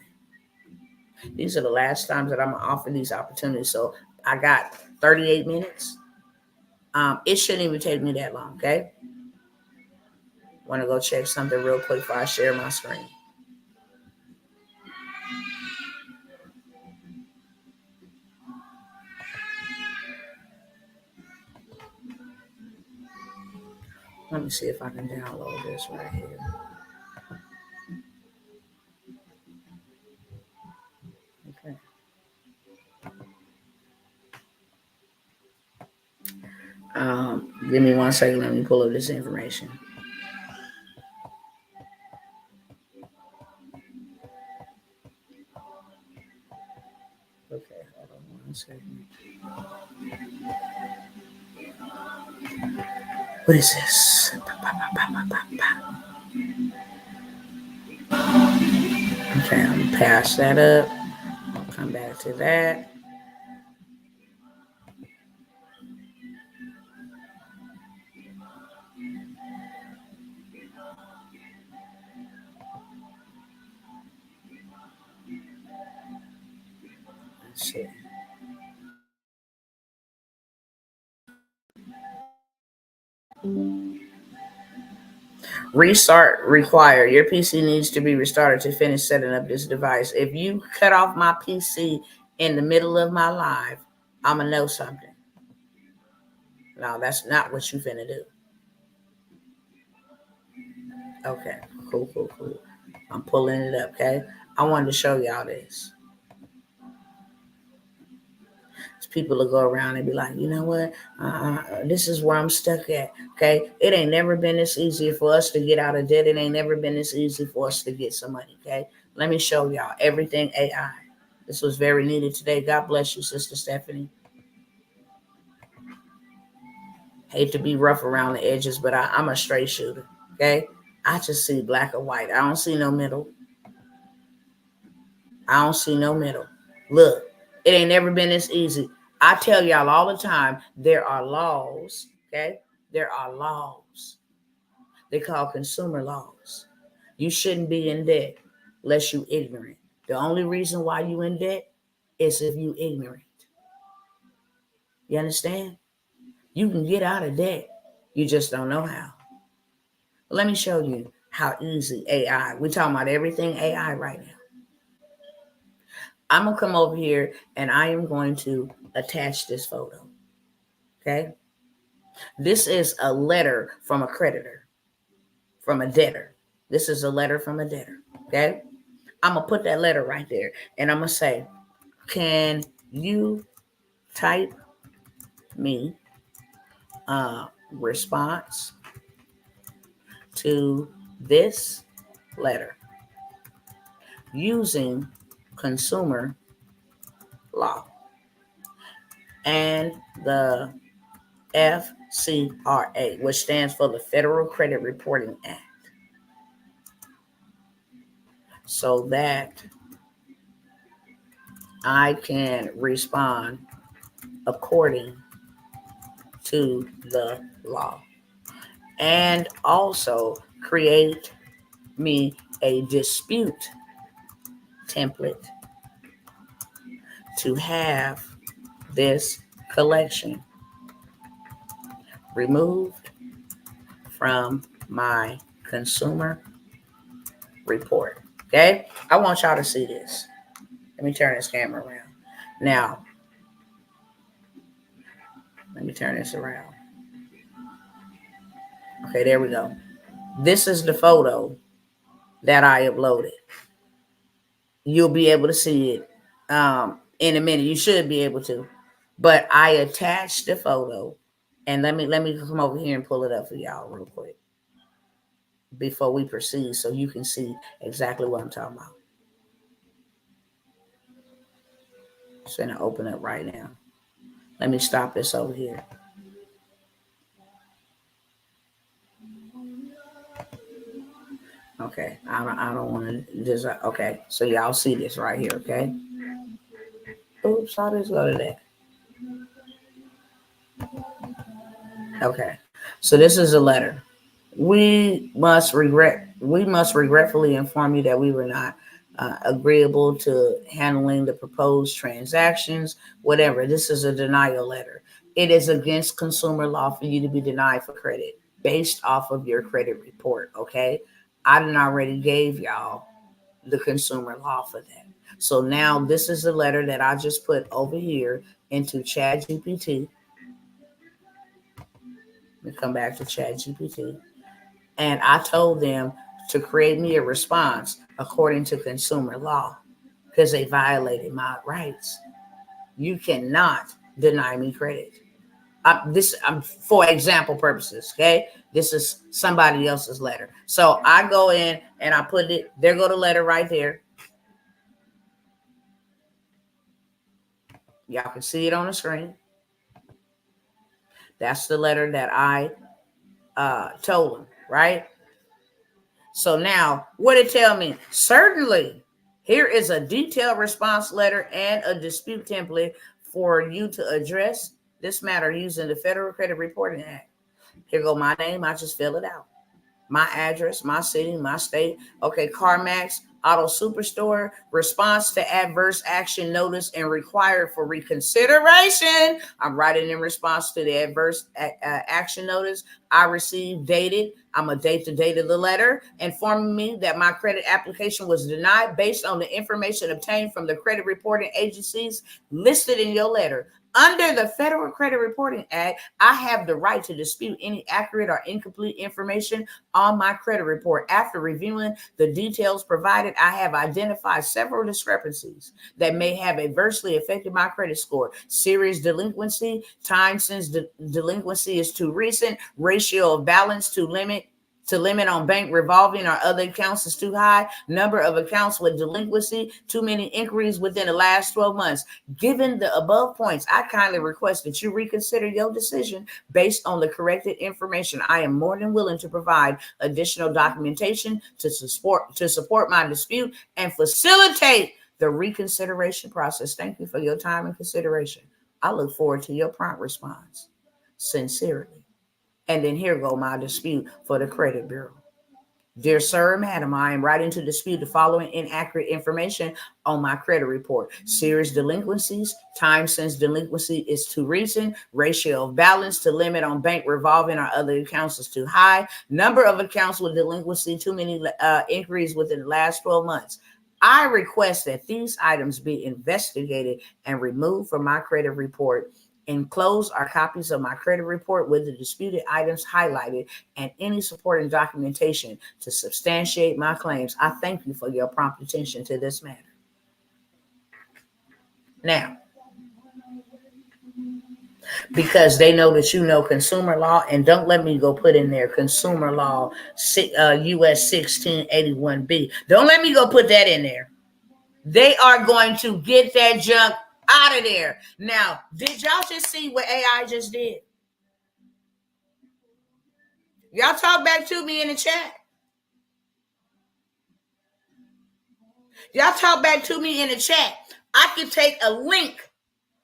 These are the last times that I'm going to offer these opportunities. So I got 38 minutes. It shouldn't even take me that long, okay? Want to go check something real quick before I share my screen. Let me see if I can download this right here. Okay. Give me 1 second. Let me pull up this information. Okay, hold on 1 second. What is this? Okay, I'm gonna pass that up. I'll come back to that. Let's see. Restart required. Your PC needs to be restarted to finish setting up this device. If you cut off my PC in the middle of my live, I'm going to know something. No, that's not what you finna do. Okay, cool. I'm pulling it up, okay? I wanted to show y'all this. People will go around and be like, you know what? This is where I'm stuck at. Okay. It ain't never been this easy for us to get out of debt. It ain't never been this easy for us to get some money. Okay. Let me show y'all everything AI. This was very needed today. God bless you, Sister Stephanie. Hate to be rough around the edges, but I'm a straight shooter. Okay. I just see black or white. I don't see no middle. Look, it ain't never been this easy. I tell y'all all the time, there are laws, okay? There are laws. They call consumer laws. You shouldn't be in debt unless you ignorant. The only reason why you in debt is if you ignorant. You understand? You can get out of debt. You just don't know how. Let me show you how easy AI. We're talking about everything AI right now. I'm going to come over here and I am going to attach this photo. Okay? This is a letter from a creditor, from a debtor. This is a letter from a debtor. Okay? I'm going to put that letter right there and I'm going to say, can you type me a response to this letter using consumer law and the FCRA, which stands for the Federal Credit Reporting Act, so that I can respond according to the law, and also create me a dispute template to have this collection removed from my consumer report. Okay? I want y'all to see this. Let me turn this camera around. Now, let me turn this around. Okay, there we go. This is the photo that I uploaded. You'll be able to see it in a minute. You should be able to. But I attached the photo, and let me come over here and pull it up for y'all real quick before we proceed, so you can see exactly what I'm talking about. It's gonna open up right now. Let me stop this over here. Okay, I don't want to just okay. So y'all see this right here, okay? Oops, how does go to that? Okay, so this is a letter. We must regretfully inform you that we were not agreeable to handling the proposed transactions, whatever. This is a denial letter. It is against consumer law for you to be denied for credit based off of your credit report, okay? I done already gave y'all the consumer law for that. So now this is a letter that I just put over here into ChatGPT. Let me come back to ChatGPT. And I told them to create me a response according to consumer law because they violated my rights. You cannot deny me credit. This for example purposes, okay? This is somebody else's letter. So I go in and I put it, there go the letter right there. Y'all can see it on the screen. That's the letter that I told them, right? So now, what it tell me? Certainly, here is a detailed response letter and a dispute template for you to address this matter using the Federal Credit Reporting Act. Here go my name. I just fill it out. My address, my city, my state. Okay, CarMax, Auto Superstore, response to adverse action notice and required for reconsideration. I'm writing in response to the adverse action notice I received dated. I'm going to date the date of the letter, informing me that my credit application was denied based on the information obtained from the credit reporting agencies listed in your letter. Under the Federal Credit Reporting Act, I have the right to dispute any accurate or incomplete information on my credit report. After reviewing the details provided, I have identified several discrepancies that may have adversely affected my credit score. Serious delinquency, time since delinquency is too recent, ratio of balance to limit on bank revolving or other accounts is too high, number of accounts with delinquency, too many inquiries within the last 12 months. Given the above points, I kindly request that you reconsider your decision based on the corrected information. I am more than willing to provide additional documentation to support my dispute and facilitate the reconsideration process. Thank you for your time and consideration. I look forward to your prompt response. Sincerely. And then here go my dispute for the credit bureau. Dear sir, madam, I am writing to dispute the following inaccurate information on my credit report. Serious delinquencies, time since delinquency is too recent, ratio of balance to limit on bank revolving or other accounts is too high, number of accounts with delinquency, too many inquiries within the last 12 months. I request that these items be investigated and removed from my credit report. Enclosed are copies of my credit report with the disputed items highlighted and any supporting documentation to substantiate my claims. I thank you for your prompt attention to this matter. Now, because they know that you know consumer law, and don't let me go put in there consumer law US 1681B. Don't let me go put that in there. They are going to get that junk out of there. Now, did y'all just see what AI just did? Y'all talk back to me in the chat. Y'all talk back to me in the chat. I can take a link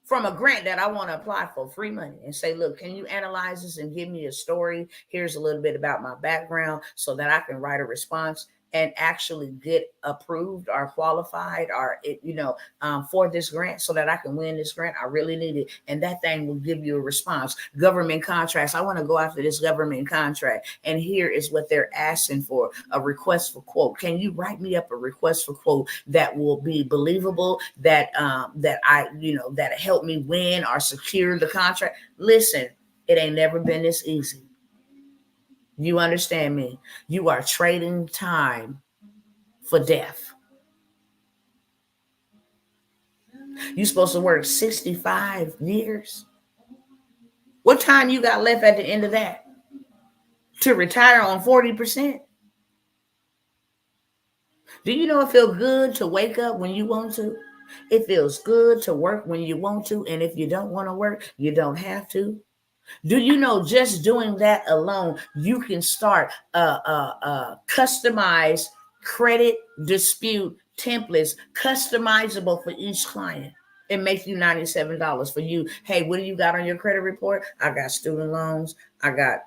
from a grant that I want to apply for, free money, and say, look, can you analyze this and give me a story? Here's a little bit about my background so that I can write a response and actually get approved or qualified or, for this grant so that I can win this grant. I really need it. And that thing will give you a response. Government contracts. I want to go after this government contract. And here is what they're asking for, a request for quote. Can you write me up a request for quote that will be believable, that help me win or secure the contract? Listen, it ain't never been this easy. You understand me? You are trading time for death. You're supposed to work 65 years. What time you got left at the end of that? To retire on 40%? Do you know it feels good to wake up when you want to? It feels good to work when you want to. And if you don't want to work, you don't have to. Do you know just doing that alone, you can start customized credit dispute templates, customizable for each client. It makes you $97 for you. Hey, what do you got on your credit report? I got student loans. I got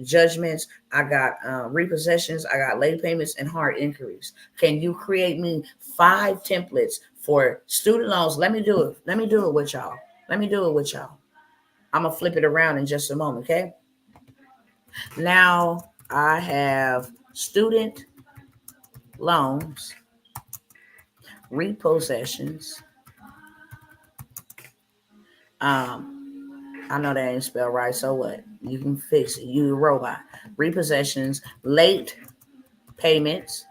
judgments. I got repossessions. I got late payments and hard inquiries. Can you create me 5 templates for student loans? Let me do it. Let me do it with y'all. I'm going to flip it around in just a moment, okay? Now I have student loans, repossessions. I know that ain't spelled right, so what? You can fix it. You a robot. Repossessions, late payments,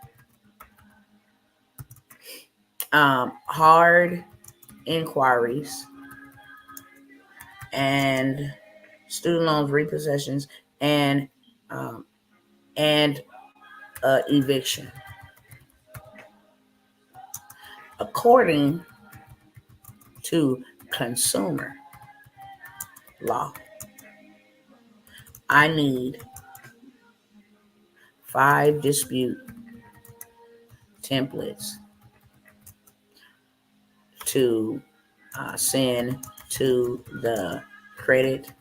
hard inquiries, and student loans, repossessions, and eviction. According to consumer law, I need 5 dispute templates to send to the credit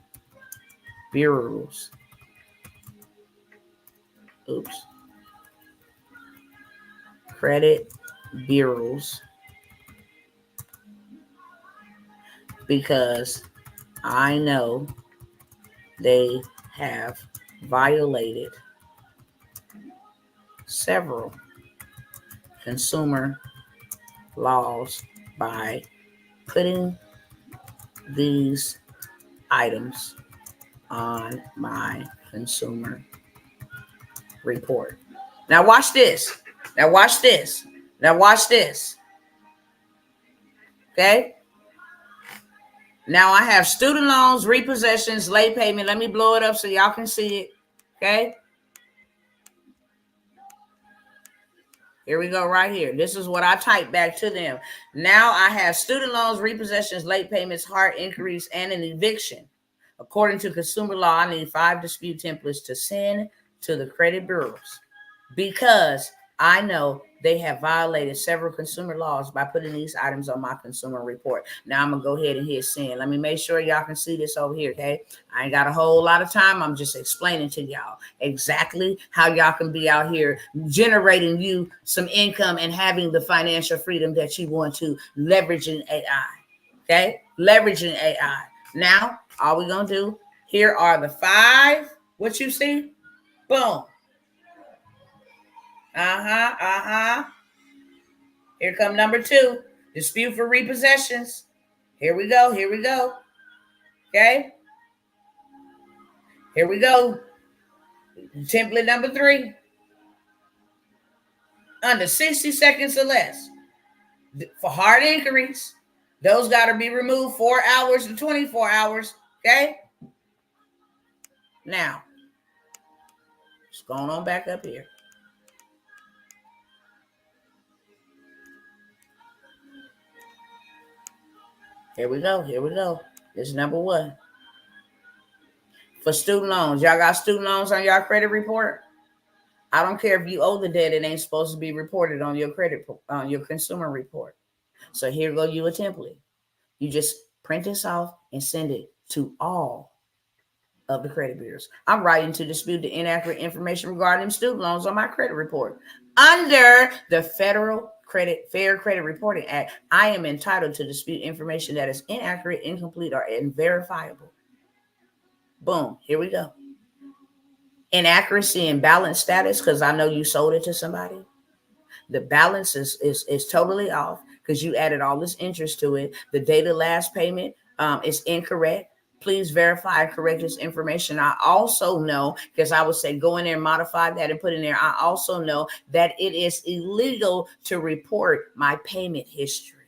bureaus. Credit bureaus, because I know they have violated several consumer laws by putting these items on my consumer report. Now watch this. Okay? Now I have student loans, repossessions, late payment. Let me blow it up so y'all can see it. Okay? Here we go right here. This is what I typed back to them. Now I have student loans, repossessions, late payments, hard inquiries, and an eviction. According to consumer law, I need 5 dispute templates to send to the credit bureaus because I know they have violated several consumer laws by putting these items on my consumer report. Now I'm going to go ahead and hit send. Let me make sure y'all can see this over here, okay? I ain't got a whole lot of time. I'm just explaining to y'all exactly how y'all can be out here generating you some income and having the financial freedom that you want to, leveraging AI, okay? Leveraging AI. Now, all we're going to do, here are the 5, what you see? Boom. Here come number 2, dispute for repossessions. Here we go. Okay. Here we go. Template number 3. Under 60 seconds or less. For hard inquiries, those got to be removed 4 hours to 24 hours. Okay. Now, it's going on back up here. Here we go. This is number 1. For student loans, y'all got student loans on your credit report? I don't care if you owe the debt, it ain't supposed to be reported on your your consumer report. So here go you a template. You just print this off and send it to all of the credit bureaus. I'm writing to dispute the inaccurate information regarding student loans on my credit report. Under the Federal Fair Credit Reporting Act, I am entitled to dispute information that is inaccurate, incomplete, or unverifiable. Boom, here we go. Inaccuracy in balance status, because I know you sold it to somebody. The balance is totally off because you added all this interest to it. The date of last payment is incorrect. Please verify and correct this information. I also know, because I would say go in there and modify that and put in there, I also know that it is illegal to report my payment history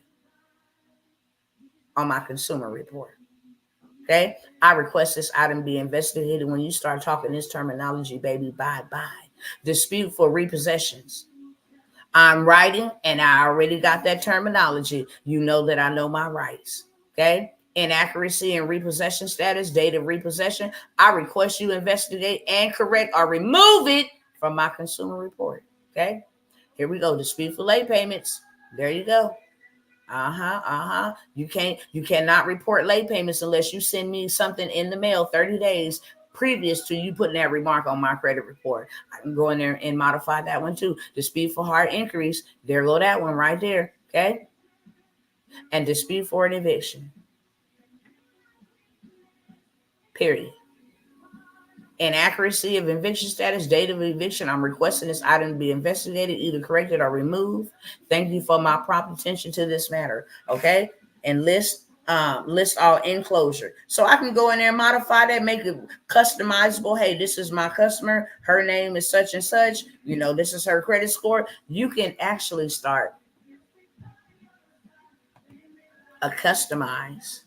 on my consumer report. Okay, I request this item be investigated. When you start talking this terminology, baby, bye-bye. Dispute for repossessions. I'm writing, and I already got that terminology. You know that I know my rights. Okay, inaccuracy in repossession status, date of repossession. I request you investigate and correct or remove it from my consumer report. Okay, here we go. Dispute for late payments. There you go. You cannot report late payments unless you send me something in the mail 30 days previous to you putting that remark on my credit report. I can go in there and modify that one too. Dispute for hard inquiries. There go that one right there. Okay. And dispute for an eviction. Period. Inaccuracy of eviction status, date of eviction. I'm requesting this item to be investigated, either corrected or removed. Thank you for my prompt attention to this matter. Okay. And list all enclosure. So I can go in there and modify that, make it customizable. Hey, this is my customer. Her name is such and such. You know, this is her credit score. You can actually start a customize.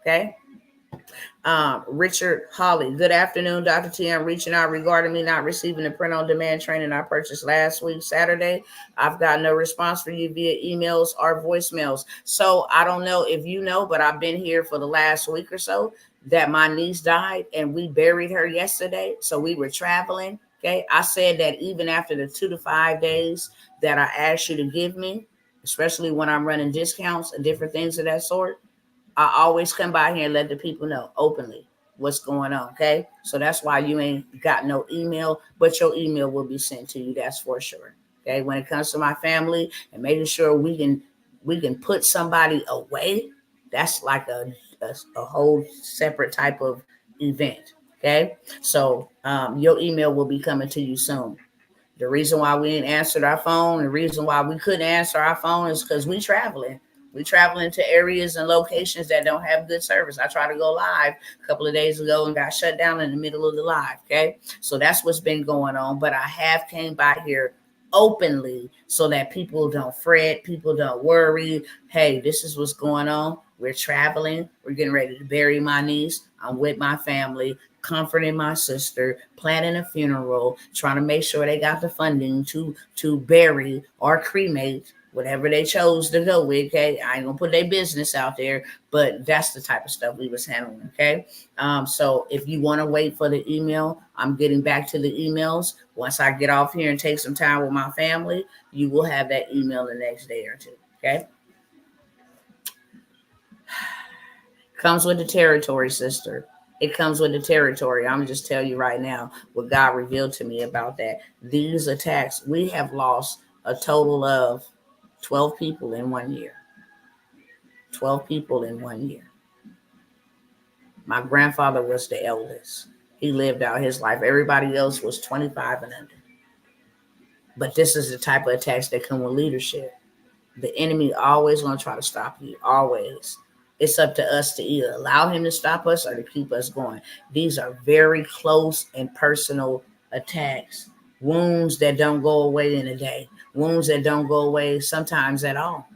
Okay. Richard Holly. Good afternoon, Dr. T. I'm reaching out regarding me not receiving the print-on-demand training I purchased last week, Saturday. I've got no response for you via emails or voicemails. So I don't know if you know, but I've been here for the last week or so that my niece died and we buried her yesterday. So we were traveling. Okay. I said that even after the 2 to 5 days that I asked you to give me, especially when I'm running discounts and different things of that sort, I always come by here and let the people know openly what's going on. Okay. So that's why you ain't got no email, but your email will be sent to you. That's for sure. Okay. When it comes to my family and making sure we can put somebody away, that's like a whole separate type of event. Okay. So your email will be coming to you soon. The reason why we didn't answer our phone, the reason why we couldn't answer our phone is because we traveling. We traveling to areas and locations that don't have good service. I tried to go live a couple of days ago and got shut down in the middle of the live. Okay. So that's what's been going on. But I have came by here openly so that people don't fret, people don't worry. Hey, this is what's going on. We're traveling. We're getting ready to bury my niece. I'm with my family, comforting my sister, planning a funeral, trying to make sure they got the funding to bury or cremate whatever they chose to go with. Okay, I ain't gonna put their business out there, but that's the type of stuff we was handling. Okay, so if you want to wait for the email, I'm getting back to the emails. Once I get off here and take some time with my family, you will have that email the next day or two. Okay, comes with the territory, sister. It comes with the territory. I'm just tell you right now what God revealed to me about that. These attacks, we have lost a total of 12 people in 1 year. 12 people in 1 year. My grandfather was the eldest. He lived out his life. Everybody else was 25 and under. But this is the type of attacks that come with leadership. The enemy always going to try to stop you. Always. It's up to us to either allow him to stop us or to keep us going. These are very close and personal attacks. Wounds that don't go away in a day. Wounds that don't go away sometimes at all.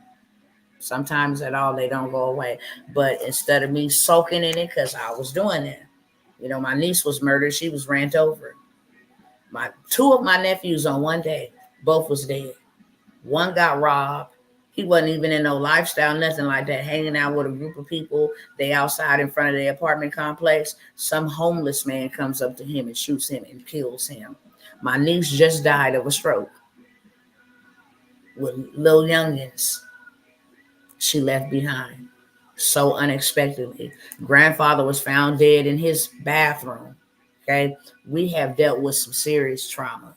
Sometimes at all, they don't go away. But instead of me soaking in it, because I was doing that. You know, my niece was murdered. She was ran over. Two of my nephews on one day, both was dead. One got robbed. He wasn't even in no lifestyle, nothing like that, hanging out with a group of people. They outside in front of the apartment complex. Some homeless man comes up to him and shoots him and kills him. My niece just died of a stroke with little youngins she left behind so unexpectedly. Grandfather was found dead in his bathroom. Okay, we have dealt with some serious trauma.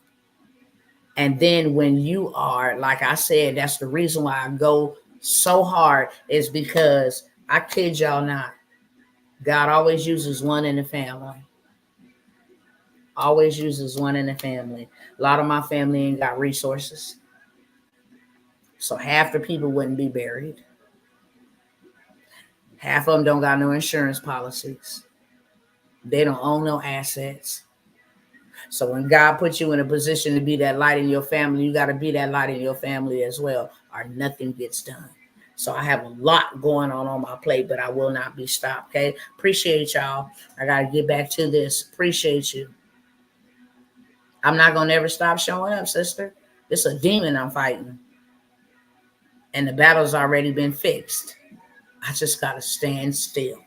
And then when you are, like I said, that's the reason why I go so hard, is because I kid y'all not, God always uses one in the family. Always uses one in the family. A lot of my family ain't got resources. So half the people wouldn't be buried. Half of them don't got no insurance policies. They don't own no assets. So when God puts you in a position to be that light in your family, you got to be that light in your family as well, or nothing gets done. So I have a lot going on my plate, but I will not be stopped. Okay. Appreciate y'all. I got to get back to this. Appreciate you. I'm not going to ever stop showing up, sister. It's a demon I'm fighting. And the battle's already been fixed. I just got to stand still.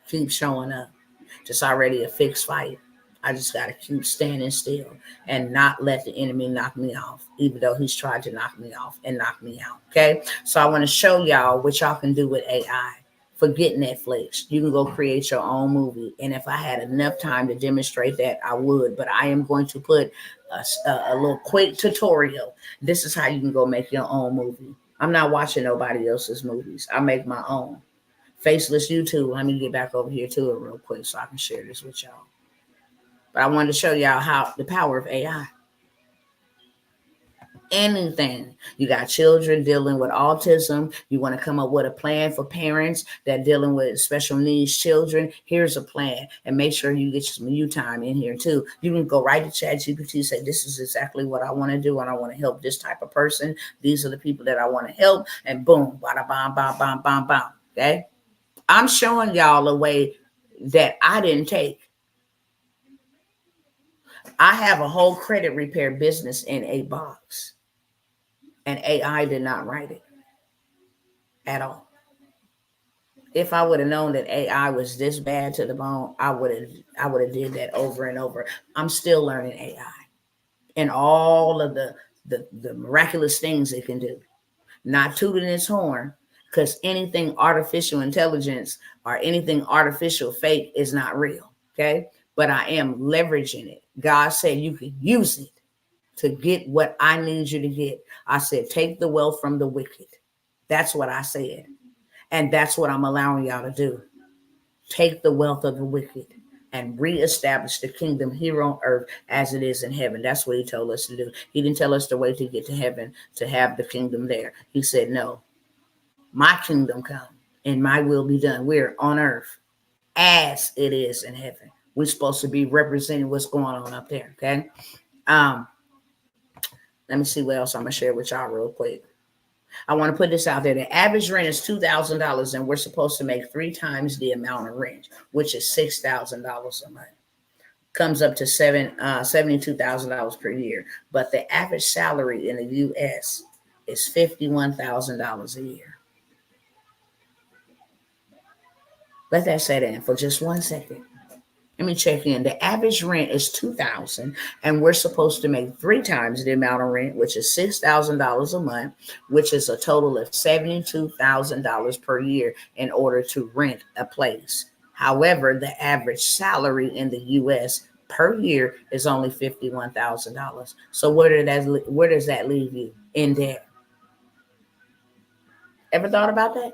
Keep showing up. It's already a fixed fight. I just got to keep standing still and not let the enemy knock me off, even though he's tried to knock me off and knock me out. Okay. So I want to show y'all what y'all can do with AI. Forget Netflix. You can go create your own movie. And if I had enough time to demonstrate that, I would. But I am going to put a little quick tutorial. This is how you can go make your own movie. I'm not watching nobody else's movies. I make my own. Faceless YouTube. Let me get back over here to it real quick so I can share this with y'all. But I wanted to show y'all how the power of AI. Anything. You got children dealing with autism. You want to come up with a plan for parents that dealing with special needs children. Here's a plan. And make sure you get some you time in here too. You can go right to ChatGPT, say, this is exactly what I want to do. And I want to help this type of person. These are the people that I want to help. And boom, bada, bam, bam, bam, bam, bam. Okay. I'm showing y'all a way that I didn't take. I have a whole credit repair business in a box, and AI did not write it at all. If I would have known that AI was this bad to the bone, I would have did that over and over. I'm still learning AI and all of the miraculous things it can do. Not tooting its horn, because anything artificial intelligence or anything artificial fake is not real. Okay. But I am leveraging it. God said you can use it to get what I need you to get. I said, take the wealth from the wicked. That's what I said. And that's what I'm allowing y'all to do. Take the wealth of the wicked and reestablish the kingdom here on earth as it is in heaven. That's what he told us to do. He didn't tell us to wait to get to heaven to have the kingdom there. He said, no, my kingdom come and my will be done. We're on earth as it is in heaven. We're supposed to be representing what's going on up there. Okay. Let me see what else I'm going to share with y'all real quick. I want to put this out there. The average rent is $2,000 and we're supposed to make 3 times the amount of rent, which is $6,000 a month. Comes up to $72,000 per year. But the average salary in the U.S. is $51,000 a year. Let that set in for just 1 second. Let me check in. The average rent is $2,000, and we're supposed to make 3 times the amount of rent, which is $6,000 a month, which is a total of $72,000 per year in order to rent a place. However, the average salary in the U.S. per year is only $51,000. So where does that leave you? In debt. Ever thought about that?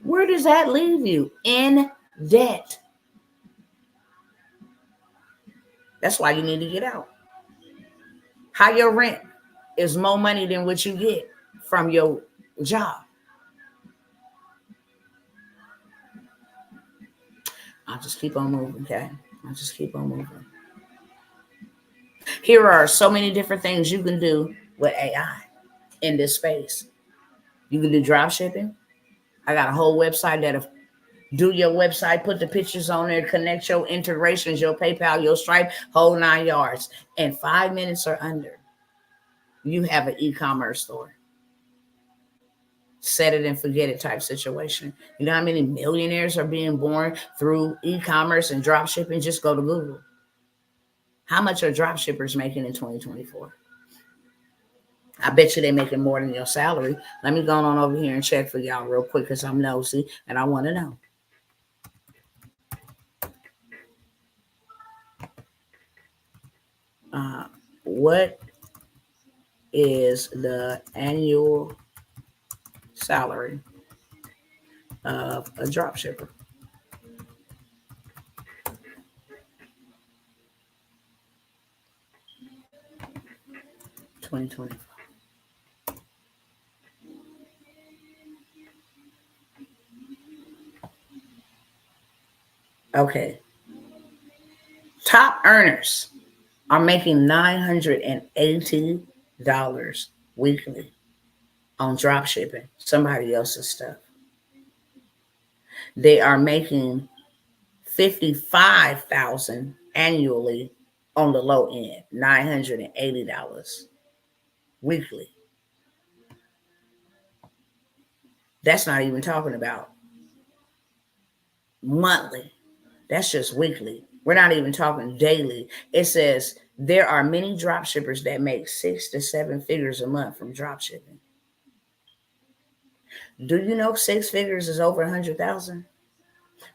Where does that leave you? In debt. That's why you need to get out. Higher rent is more money than what you get from your job. I'll just keep on moving, okay? I'll just keep on moving. Here are so many different things you can do with AI in this space. You can do drop shipping. I got a whole website that'll do your website, put the pictures on there, connect your integrations, your PayPal, your Stripe, whole 9 yards. In 5 minutes or under, you have an e-commerce store. Set it and forget it type situation. You know how many millionaires are being born through e-commerce and drop shipping? Just go to Google. How much are drop shippers making in 2024? I bet you they're making more than your salary. Let me go on over here and check for y'all real quick because I'm nosy and I want to know. What is the annual salary of a drop shipper? $2024. Okay. Top earners are making $980 weekly on drop shipping somebody else's stuff. They are making $55,000 annually on the low end, $980 weekly. That's not even talking about monthly. That's just weekly. We're not even talking daily. It says there are many drop shippers that make 6 to 7 figures a month from drop shipping. Do you know 6 figures is over 100,000?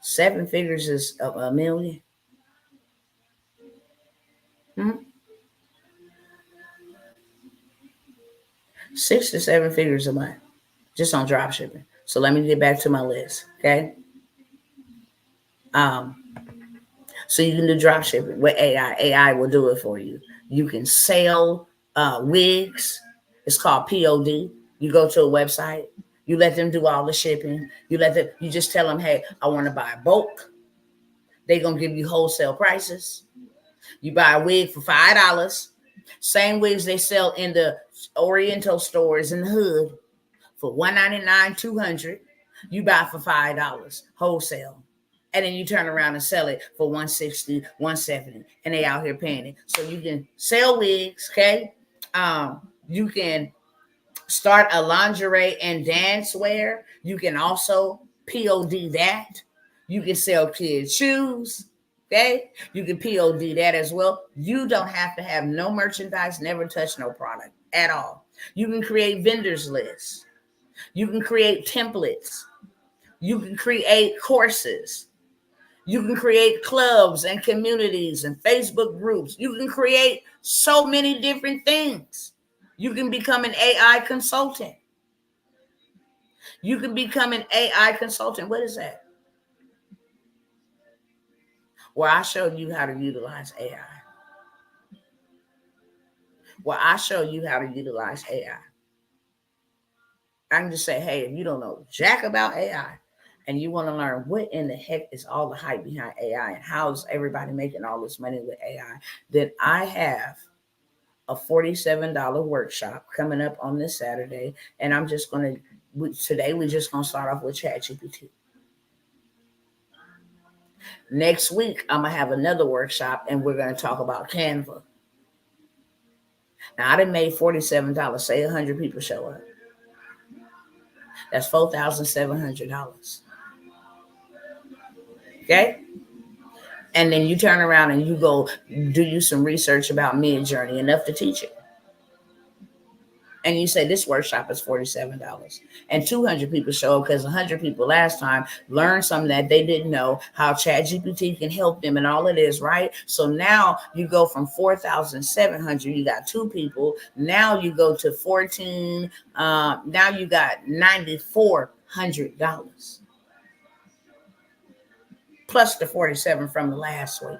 7 figures is a million. 6 to 7 figures a month just on drop shipping. So let me get back to my list, okay? So you can do drop shipping with AI. AI will do it for you. You can sell wigs. It's called POD. You go to a website. You let them do all the shipping. You just tell them, hey, I want to buy bulk. They're going to give you wholesale prices. You buy a wig for $5. Same wigs they sell in the Oriental stores in the hood for $199, $200. You buy for $5 wholesale. And then you turn around and sell it for $160, $170, and they out here paying it. So you can sell wigs, okay? You can start a lingerie and dance wear. You can also POD that. You can sell kids' shoes, okay? You can POD that as well. You don't have to have no merchandise, never touch no product at all. You can create vendors lists. You can create templates. You can create courses. You can create clubs and communities and Facebook groups. You can create so many different things. You can become an AI consultant. You can become an AI consultant. What is that? Well, I showed you how to utilize AI. I can just say, hey, if you don't know jack about AI, and you want to learn what in the heck is all the hype behind AI and how is everybody making all this money with AI, then I have a $47 workshop coming up on this Saturday. And I'm just going to, today we're just going to start off with ChatGPT. Next week, I'm going to have another workshop and we're going to talk about Canva. Now, I done made $47. Say 100 people show up. That's $4,700. Okay? And then you turn around and you go do you some research about Mid-Journey, enough to teach it. And you say this workshop is $47. And 200 people show up because 100 people last time learned something that they didn't know, how ChatGPT can help them and all it is, right? So now you go from 4,700, you got 2 people. Now you go to 14. Now you got $9,400 plus the 47 from the last week.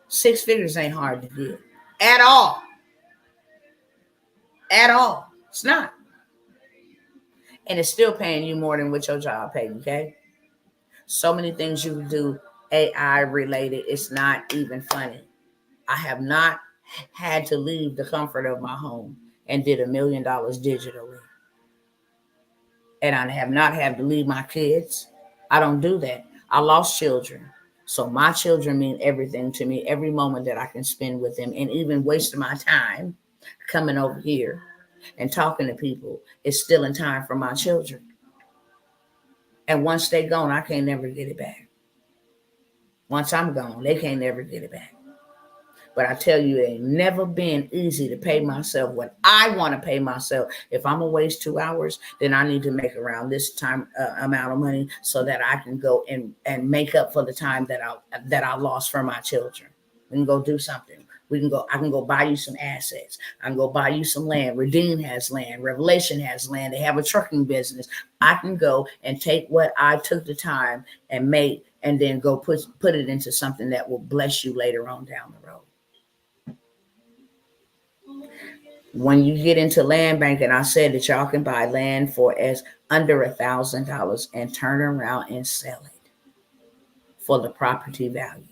6 figures ain't hard to get at all. At all. It's not. And it's still paying you more than what your job paid, okay? So many things you can do AI related. It's not even funny. I have not had to leave the comfort of my home and did $1 million digitally. And I have not had to leave my kids. I don't do that. I lost children. So my children mean everything to me, every moment that I can spend with them, and even wasting my time coming over here and talking to people is still in time for my children. And once they're gone, I can't never get it back. Once I'm gone, they can't never get it back. But I tell you, it ain't never been easy to pay myself what I want to pay myself. If I'm going to waste 2 hours, then I need to make around this time amount of money so that I can go and make up for the time that I lost for my children. We can go do something. I can go buy you some assets. I can go buy you some land. Redeem has land. Revelation has land. They have a trucking business. I can go and take what I took the time and make and then go put it into something that will bless you later on down the road. When you get into land banking, I said that y'all can buy land for as under $1,000 and turn around and sell it for the property value.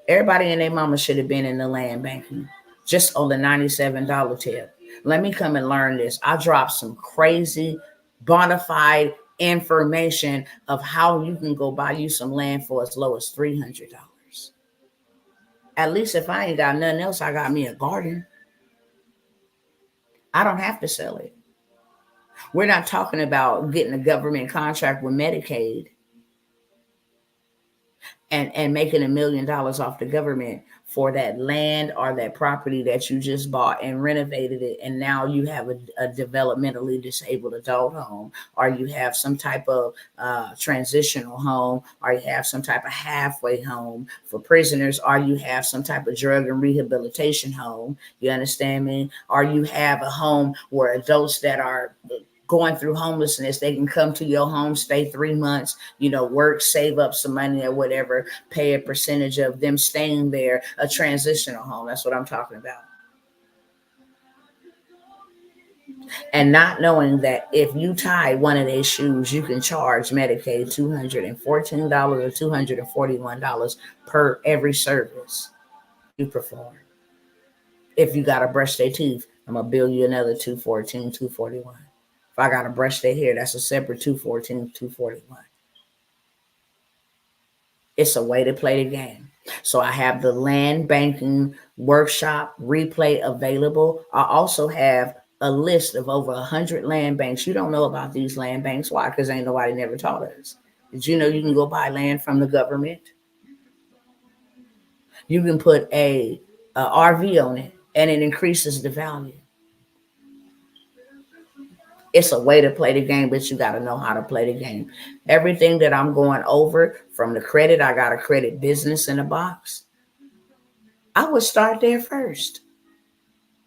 Everybody and their mama should have been in the land banking just on the $97 tip. Let me come and learn this. I dropped some crazy bona fide information of how you can go buy you some land for as low as $300. At least if I ain't got nothing else, I got me a garden. I don't have to sell it. We're not talking about getting a government contract with Medicaid and making $1 million off the government for that land or that property that you just bought and renovated it. And now you have a developmentally disabled adult home, or you have some type of transitional home, or you have some type of halfway home for prisoners, or you have some type of drug and rehabilitation home. You understand me? Or you have a home where adults that are going through homelessness, they can come to your home, stay 3 months, work, save up some money or whatever, pay a percentage of them staying there, a transitional home. That's what I'm talking about. And not knowing that if you tie one of their shoes, you can charge Medicaid $214 or $241 per every service you perform. If you got to brush their teeth, I'm going to bill you another $214, $241. If I got to brush their hair, that's a separate $214, $241. It's a way to play the game. So I have the land banking workshop replay available. I also have a list of over 100 land banks. You don't know about these land banks. Why? Because ain't nobody never taught us. Did you know you can go buy land from the government? You can put a RV on it and it increases the value. It's a way to play the game, but you got to know how to play the game. Everything that I'm going over from the credit, I got a credit business in a box. I would start there first.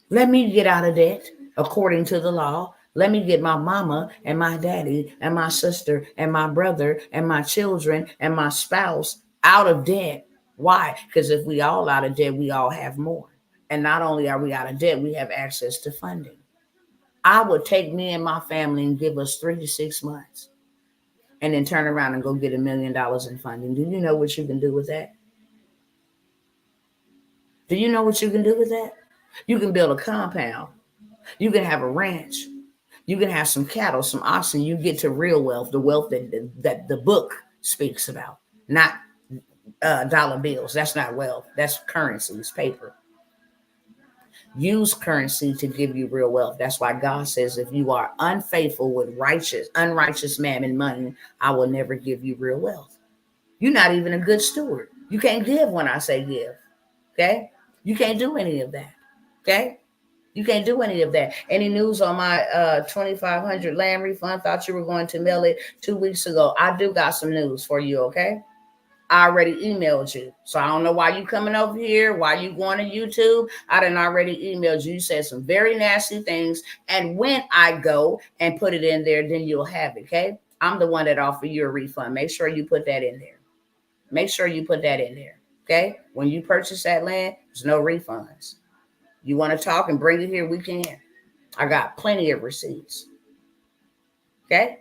Let me get out of debt according to the law. Let me get my mama and my daddy and my sister and my brother and my children and my spouse out of debt. Why? Because if we all out of debt, we all have more. And not only are we out of debt, we have access to funding. I would take me and my family and give us 3 to 6 months and then turn around and go get $1 million in funding. Do you know what you can do with that? Do you know what you can do with that? You can build a compound. You can have a ranch. You can have some cattle, some oxen. You get to real wealth, the wealth that the book speaks about, not dollar bills. That's not wealth. That's currency. It's paper. use currency to give you real wealth. That's why God says, if you are unfaithful with unrighteous mammon money, I will never give you real wealth. You're not even a good steward. You can't give when I say give. Okay? You can't do any of that. Okay? You can't do any of that. Any news on my 2,500 land refund? Thought you were going to mail it 2 weeks ago. I do got some news for you, okay? I already emailed you. So I don't know why you coming over here, why you going to YouTube. I done already emailed you. You said some very nasty things. And when I go and put it in there, then you'll have it, okay? I'm the one that offer you a refund. Make sure you put that in there. Make sure you put that in there, okay? When you purchase that land, there's no refunds. You want to talk and bring it here, we can. I got plenty of receipts. Okay?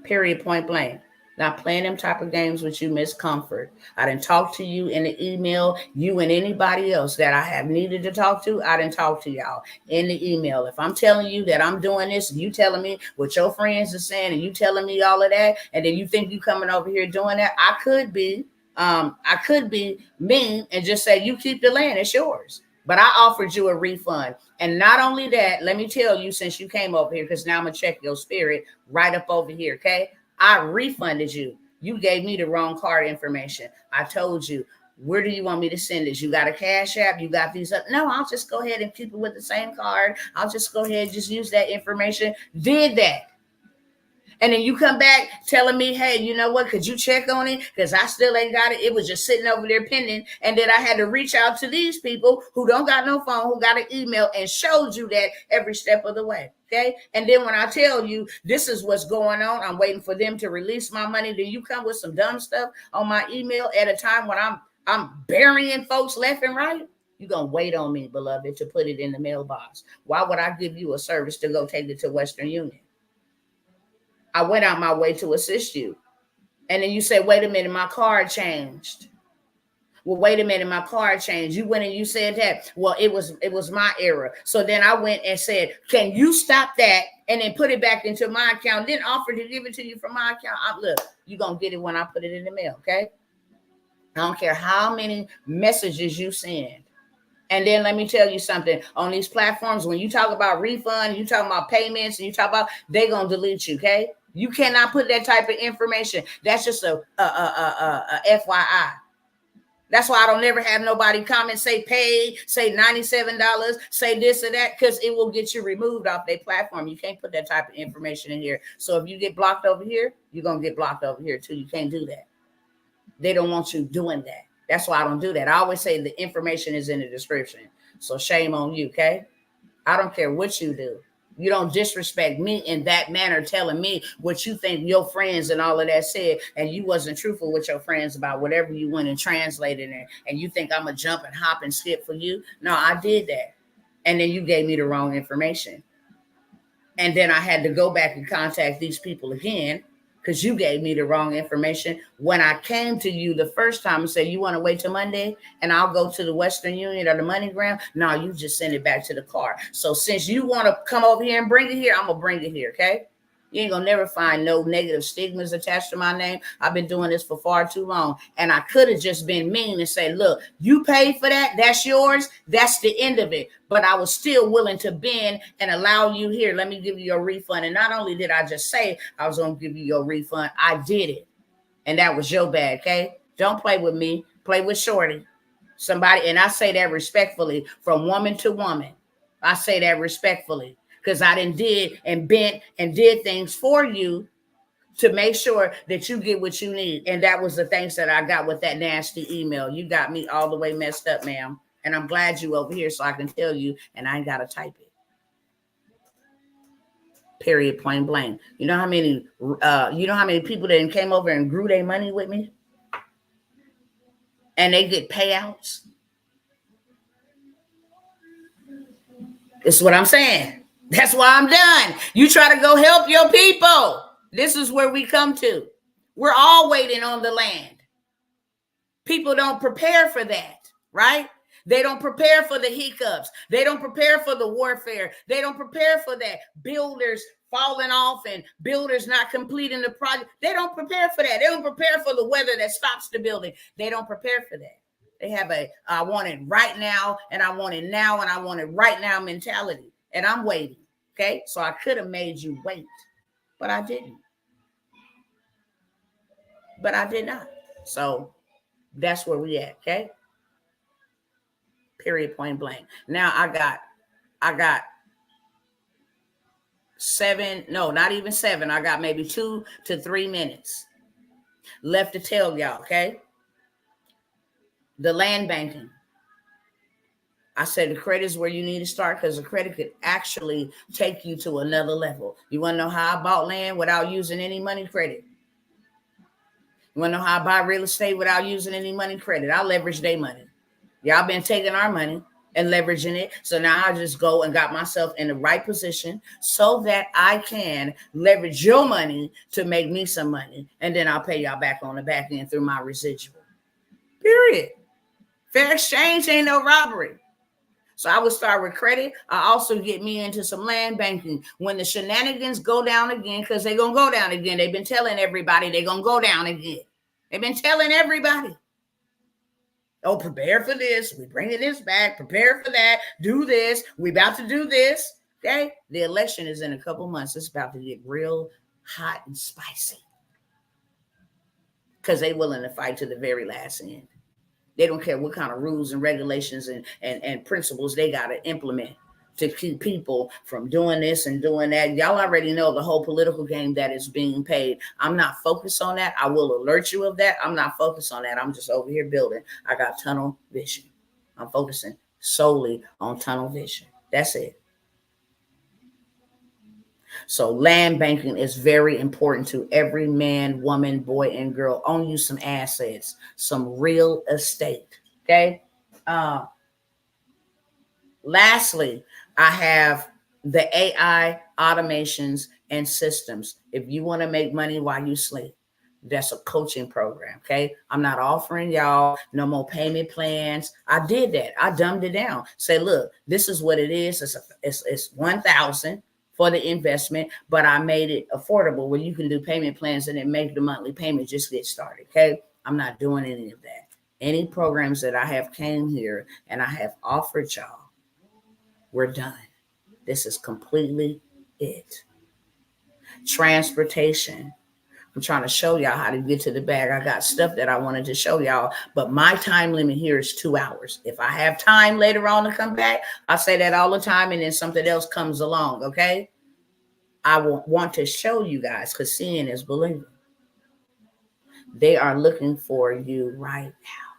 Period, point blank. Not playing them type of games with you, Miss Comfort. I didn't talk to you in the email. You and anybody else that I have needed to talk to, I didn't talk to y'all in the email. If I'm telling you that I'm doing this, and you telling me what your friends are saying, and you telling me all of that, and then you think you coming over here doing that, I could be mean and just say, you keep the land, it's yours. But I offered you a refund. And not only that, let me tell you, since you came over here, because now I'm going to check your spirit right up over here, okay? I refunded you. You gave me the wrong card information. I told you, where do you want me to send this? You got a Cash App? You got these up? No, I'll just go ahead and keep it with the same card. I'll just go ahead and just use that information. Did that. And then you come back telling me, hey, you know what? Could you check on it? Because I still ain't got it. It was just sitting over there pending. And then I had to reach out to these people who don't got no phone, who got an email, and showed you that every step of the way. Okay. And then when I tell you this is what's going on, I'm waiting for them to release my money. Then you come with some dumb stuff on my email at a time when I'm burying folks left and right. You're going to wait on me, beloved, to put it in the mailbox. Why would I give you a service to go take it to Western Union? I went out my way to assist you. And then you say, wait a minute, my card changed. Well, wait a minute, my card changed. You went and you said that. Well, it was my error. So then I went and said, can you stop that and then put it back into my account? Then offer to give it to you from my account. Look, you're going to get it when I put it in the mail, okay? I don't care how many messages you send. And then let me tell you something. On these platforms, when you talk about refund, you talk about payments, and you talk about, they're going to delete you, okay? You cannot put that type of information. That's just a FYI. That's why I don't never have nobody comment, say paid, say $97, say this or that, because it will get you removed off their platform. You can't put that type of information in here. So if you get blocked over here, you're going to get blocked over here too. You can't do that. They don't want you doing that. That's why I don't do that. I always say the information is in the description. So shame on you, okay? I don't care what you do. You don't disrespect me in that manner, telling me what you think your friends and all of that said, and you wasn't truthful with your friends about whatever you went and translated it, and you think I'm going to jump and hop and skip for you. No, I did that. And then you gave me the wrong information. And then I had to go back and contact these people again because you gave me the wrong information. When I came to you the first time and said, you want to wait till Monday and I'll go to the Western Union or the MoneyGram? No, you just send it back to the car. So since you want to come over here and bring it here, I'm going to bring it here, okay? You ain't going to never find no negative stigmas attached to my name. I've been doing this for far too long. And I could have just been mean and say, look, you paid for that. That's yours. That's the end of it. But I was still willing to bend and allow you here. Let me give you your refund. And not only did I just say I was going to give you your refund, I did it. And that was your bad, okay? Don't play with me. Play with Shorty. Somebody, and I say that respectfully from woman to woman. I say that respectfully. Because I did and bent and did things for you to make sure that you get what you need. And that was the things that I got with that nasty email. You got me all the way messed up, ma'am. And I'm glad you over here so I can tell you and I ain't got to type it. Period, point blank. You know how many people that came over and grew their money with me? And they get payouts? This is what I'm saying. That's why I'm done. You try to go help your people. This is where we come to. We're all waiting on the land. People don't prepare for that, right? They don't prepare for the hiccups. They don't prepare for the warfare. They don't prepare for that. Builders falling off and builders not completing the project. They don't prepare for that. They don't prepare for the weather that stops the building. They don't prepare for that. They have a I want it right now, and I want it now, and I want it right now mentality. And I'm waiting. Okay. So I could have made you wait, but I didn't. But I did not. So that's where we at. Okay. Period, point blank. Now I got 7, no, not even 7. I got maybe 2 to 3 minutes left to tell y'all, okay? The land banking. I said the credit is where you need to start because the credit could actually take you to another level. You want to know how I bought land without using any money credit? You want to know how I buy real estate without using any money credit? I leverage their money. Y'all been taking our money and leveraging it. So now I just go and got myself in the right position so that I can leverage your money to make me some money. And then I'll pay y'all back on the back end through my residual. Period. Fair exchange ain't no robbery. So I would start with credit. I also get me into some land banking. When the shenanigans go down again, because they're going to go down again. They've been telling everybody they're going to go down again. They've been telling everybody. Oh, prepare for this. We bringing this back. Prepare for that. Do this. We about to do this. Okay. The election is in a couple months. It's about to get real hot and spicy because they willing to fight to the very last end. They don't care what kind of rules and regulations and principles they got to implement to keep people from doing this and doing that. Y'all already know the whole political game that is being paid. I'm not focused on that. I will alert you of that. I'm not focused on that. I'm just over here building. I got tunnel vision. I'm focusing solely on tunnel vision. That's it. So land banking is very important to every man, woman, boy, and girl. Own you some assets, some real estate. Okay. Lastly, I have the AI automations and systems. If you want to make money while you sleep, that's a coaching program. Okay. I'm not offering y'all no more payment plans. I did that. I dumbed it down. Say, look, this is what it is. It's 1,000 for the investment, but I made it affordable where you can do payment plans and then make the monthly payment just get started. Okay. I'm not doing any of that. Any programs that I have came here and I have offered y'all, we're done. This is completely it. Transportation. I'm trying to show y'all how to get to the bag. I got stuff that I wanted to show y'all, but my time limit here is 2 hours. If I have time later on to come back, I say that all the time, and then something else comes along, okay? I will want to show you guys because seeing is believing. They are looking for you right now.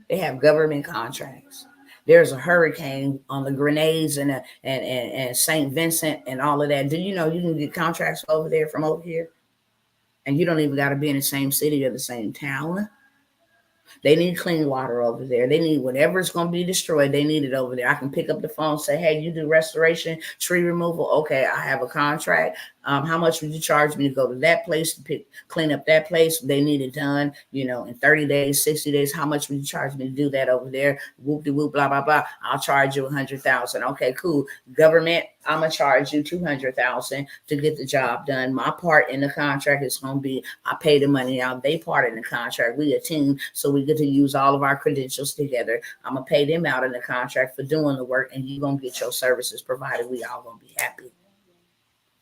They have government contracts. There's a hurricane on the Grenades and St. Vincent and all of that. Do you know you can get contracts over there from over here? And you don't even got to be in the same city or the same town. They need clean water over there. They need whatever's going to be destroyed. They need it over there. I can pick up the phone and say, hey, you do restoration, tree removal. Okay, I have a contract. How much would you charge me to go to that place to clean up that place? They need it done, in 30 days, 60 days. How much would you charge me to do that over there? Whoop-de-whoop, blah, blah, blah. I'll charge you $100,000. Okay, cool. Government, I'm going to charge you $200,000 to get the job done. My part in the contract is going to be, I pay the money out. They part in the contract. We a team, so we get to use all of our credentials together. I'm going to pay them out in the contract for doing the work, and you're going to get your services provided. We all going to be happy.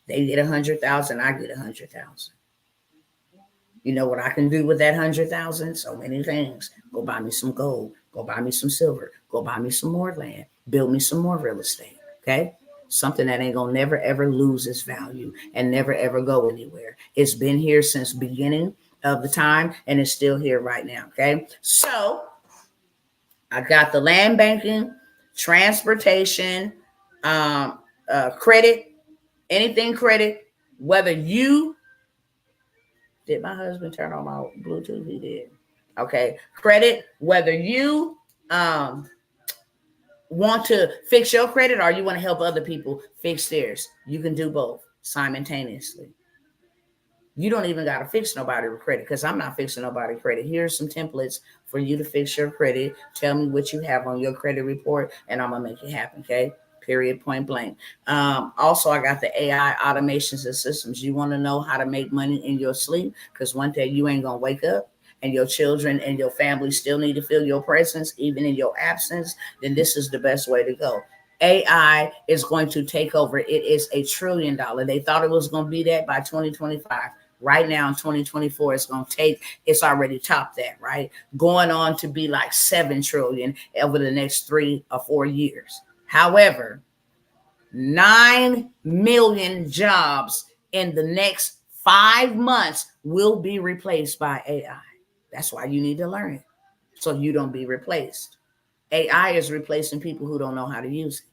They get $100,000, I get $100,000. You know what I can do with that $100,000? So many things. Go buy me some gold. Go buy me some silver. Go buy me some more land. Build me some more real estate. Okay? Something that ain't gonna never ever lose its value and never ever go anywhere. It's been here since beginning of the time and it's still here right now. Okay? So I got the land banking, transportation, credit. Anything credit, whether you, did my husband turn on my Bluetooth? He did. Okay. Credit, whether you want to fix your credit or you want to help other people fix theirs. You can do both simultaneously. You don't even got to fix nobody's credit because I'm not fixing nobody's credit. Here's some templates for you to fix your credit. Tell me what you have on your credit report and I'm going to make it happen. Okay. Period, point blank. Also, I got the AI automations and systems. You want to know how to make money in your sleep? Because one day you ain't going to wake up and your children and your family still need to feel your presence, even in your absence, then this is the best way to go. AI is going to take over. It is $1 trillion. They thought it was going to be that by 2025. Right now in 2024, it's already topped that, right? Going on to be like 7 trillion over the next 3 or 4 years. However, 9 million jobs in the next 5 months will be replaced by AI. That's why you need to learn it, so you don't be replaced. AI is replacing people who don't know how to use it.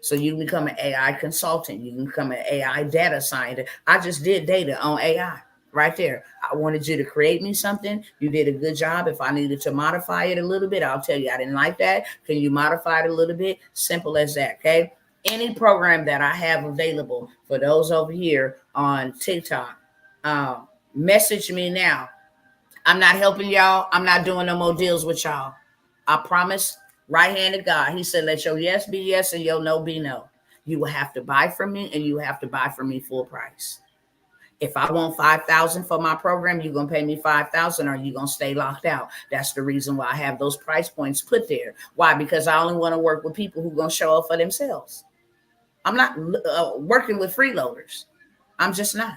So you can become an AI consultant. You can become an AI data scientist. I just did data on AI right there. I wanted you to create me something. You did a good job. If I needed to modify it a little bit, I'll tell you I didn't like that. Can you modify it a little bit? Simple as that, okay? Any program that I have available for those over here on TikTok, message me now. I'm not helping y'all. I'm not doing no more deals with y'all. I promise. Right hand of God. He said, let your yes be yes and your no be no. You will have to buy from me, and you have to buy from me full price. If I want $5,000 for my program, you're going to pay me $5,000, or you're going to stay locked out. That's the reason why I have those price points put there. Why? Because I only want to work with people who are going to show up for themselves. I'm not working with freeloaders. I'm just not.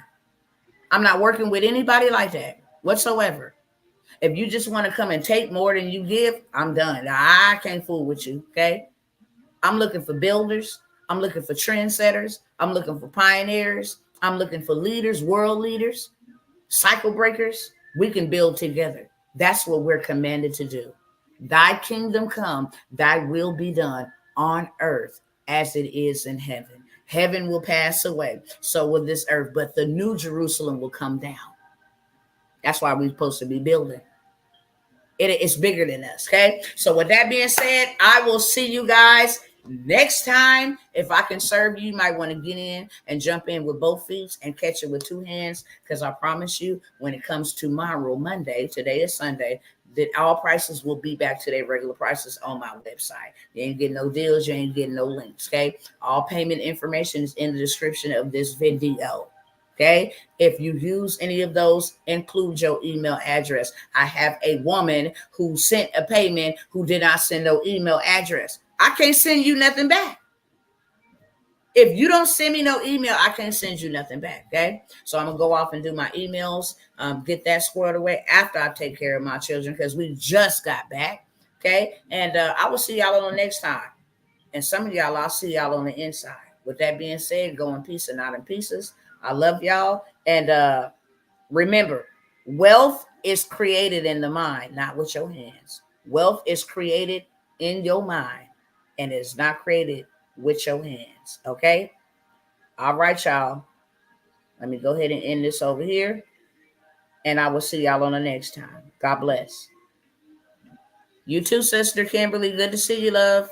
I'm not working with anybody like that whatsoever. If you just want to come and take more than you give, I'm done. I can't fool with you, okay? I'm looking for builders. I'm looking for trendsetters. I'm looking for pioneers. I'm looking for leaders, world leaders, cycle breakers. We can build together. That's what we're commanded to do. Thy kingdom come, thy will be done on earth as it is in heaven. Heaven will pass away, so will this earth, but the new Jerusalem will come down. That's why we're supposed to be building. It's bigger than us, okay? So with that being said, I will see you guys next time. If I can serve you, you might want to get in and jump in with both feet and catch it with 2 hands, because I promise you, when it comes tomorrow, Monday, today is Sunday, that all prices will be back to their regular prices on my website. You ain't getting no deals. You ain't getting no links, okay? All payment information is in the description of this video. Okay, if you use any of those, include your email address. I have a woman who sent a payment who did not send no email address. I can't send you nothing back. If you don't send me no email, I can't send you nothing back, okay? So I'm going to go off and do my emails, get that squared away after I take care of my children, because we just got back, okay? And I will see y'all on the next time. And some of y'all, I'll see y'all on the inside. With that being said, go in peace and not in pieces. I love y'all. And remember, wealth is created in the mind, not with your hands. Wealth is created in your mind, and it's not created with your hands. Okay? All right, y'all. Let me go ahead and end this over here. And I will see y'all on the next time. God bless. You too, Sister Kimberly. Good to see you, love.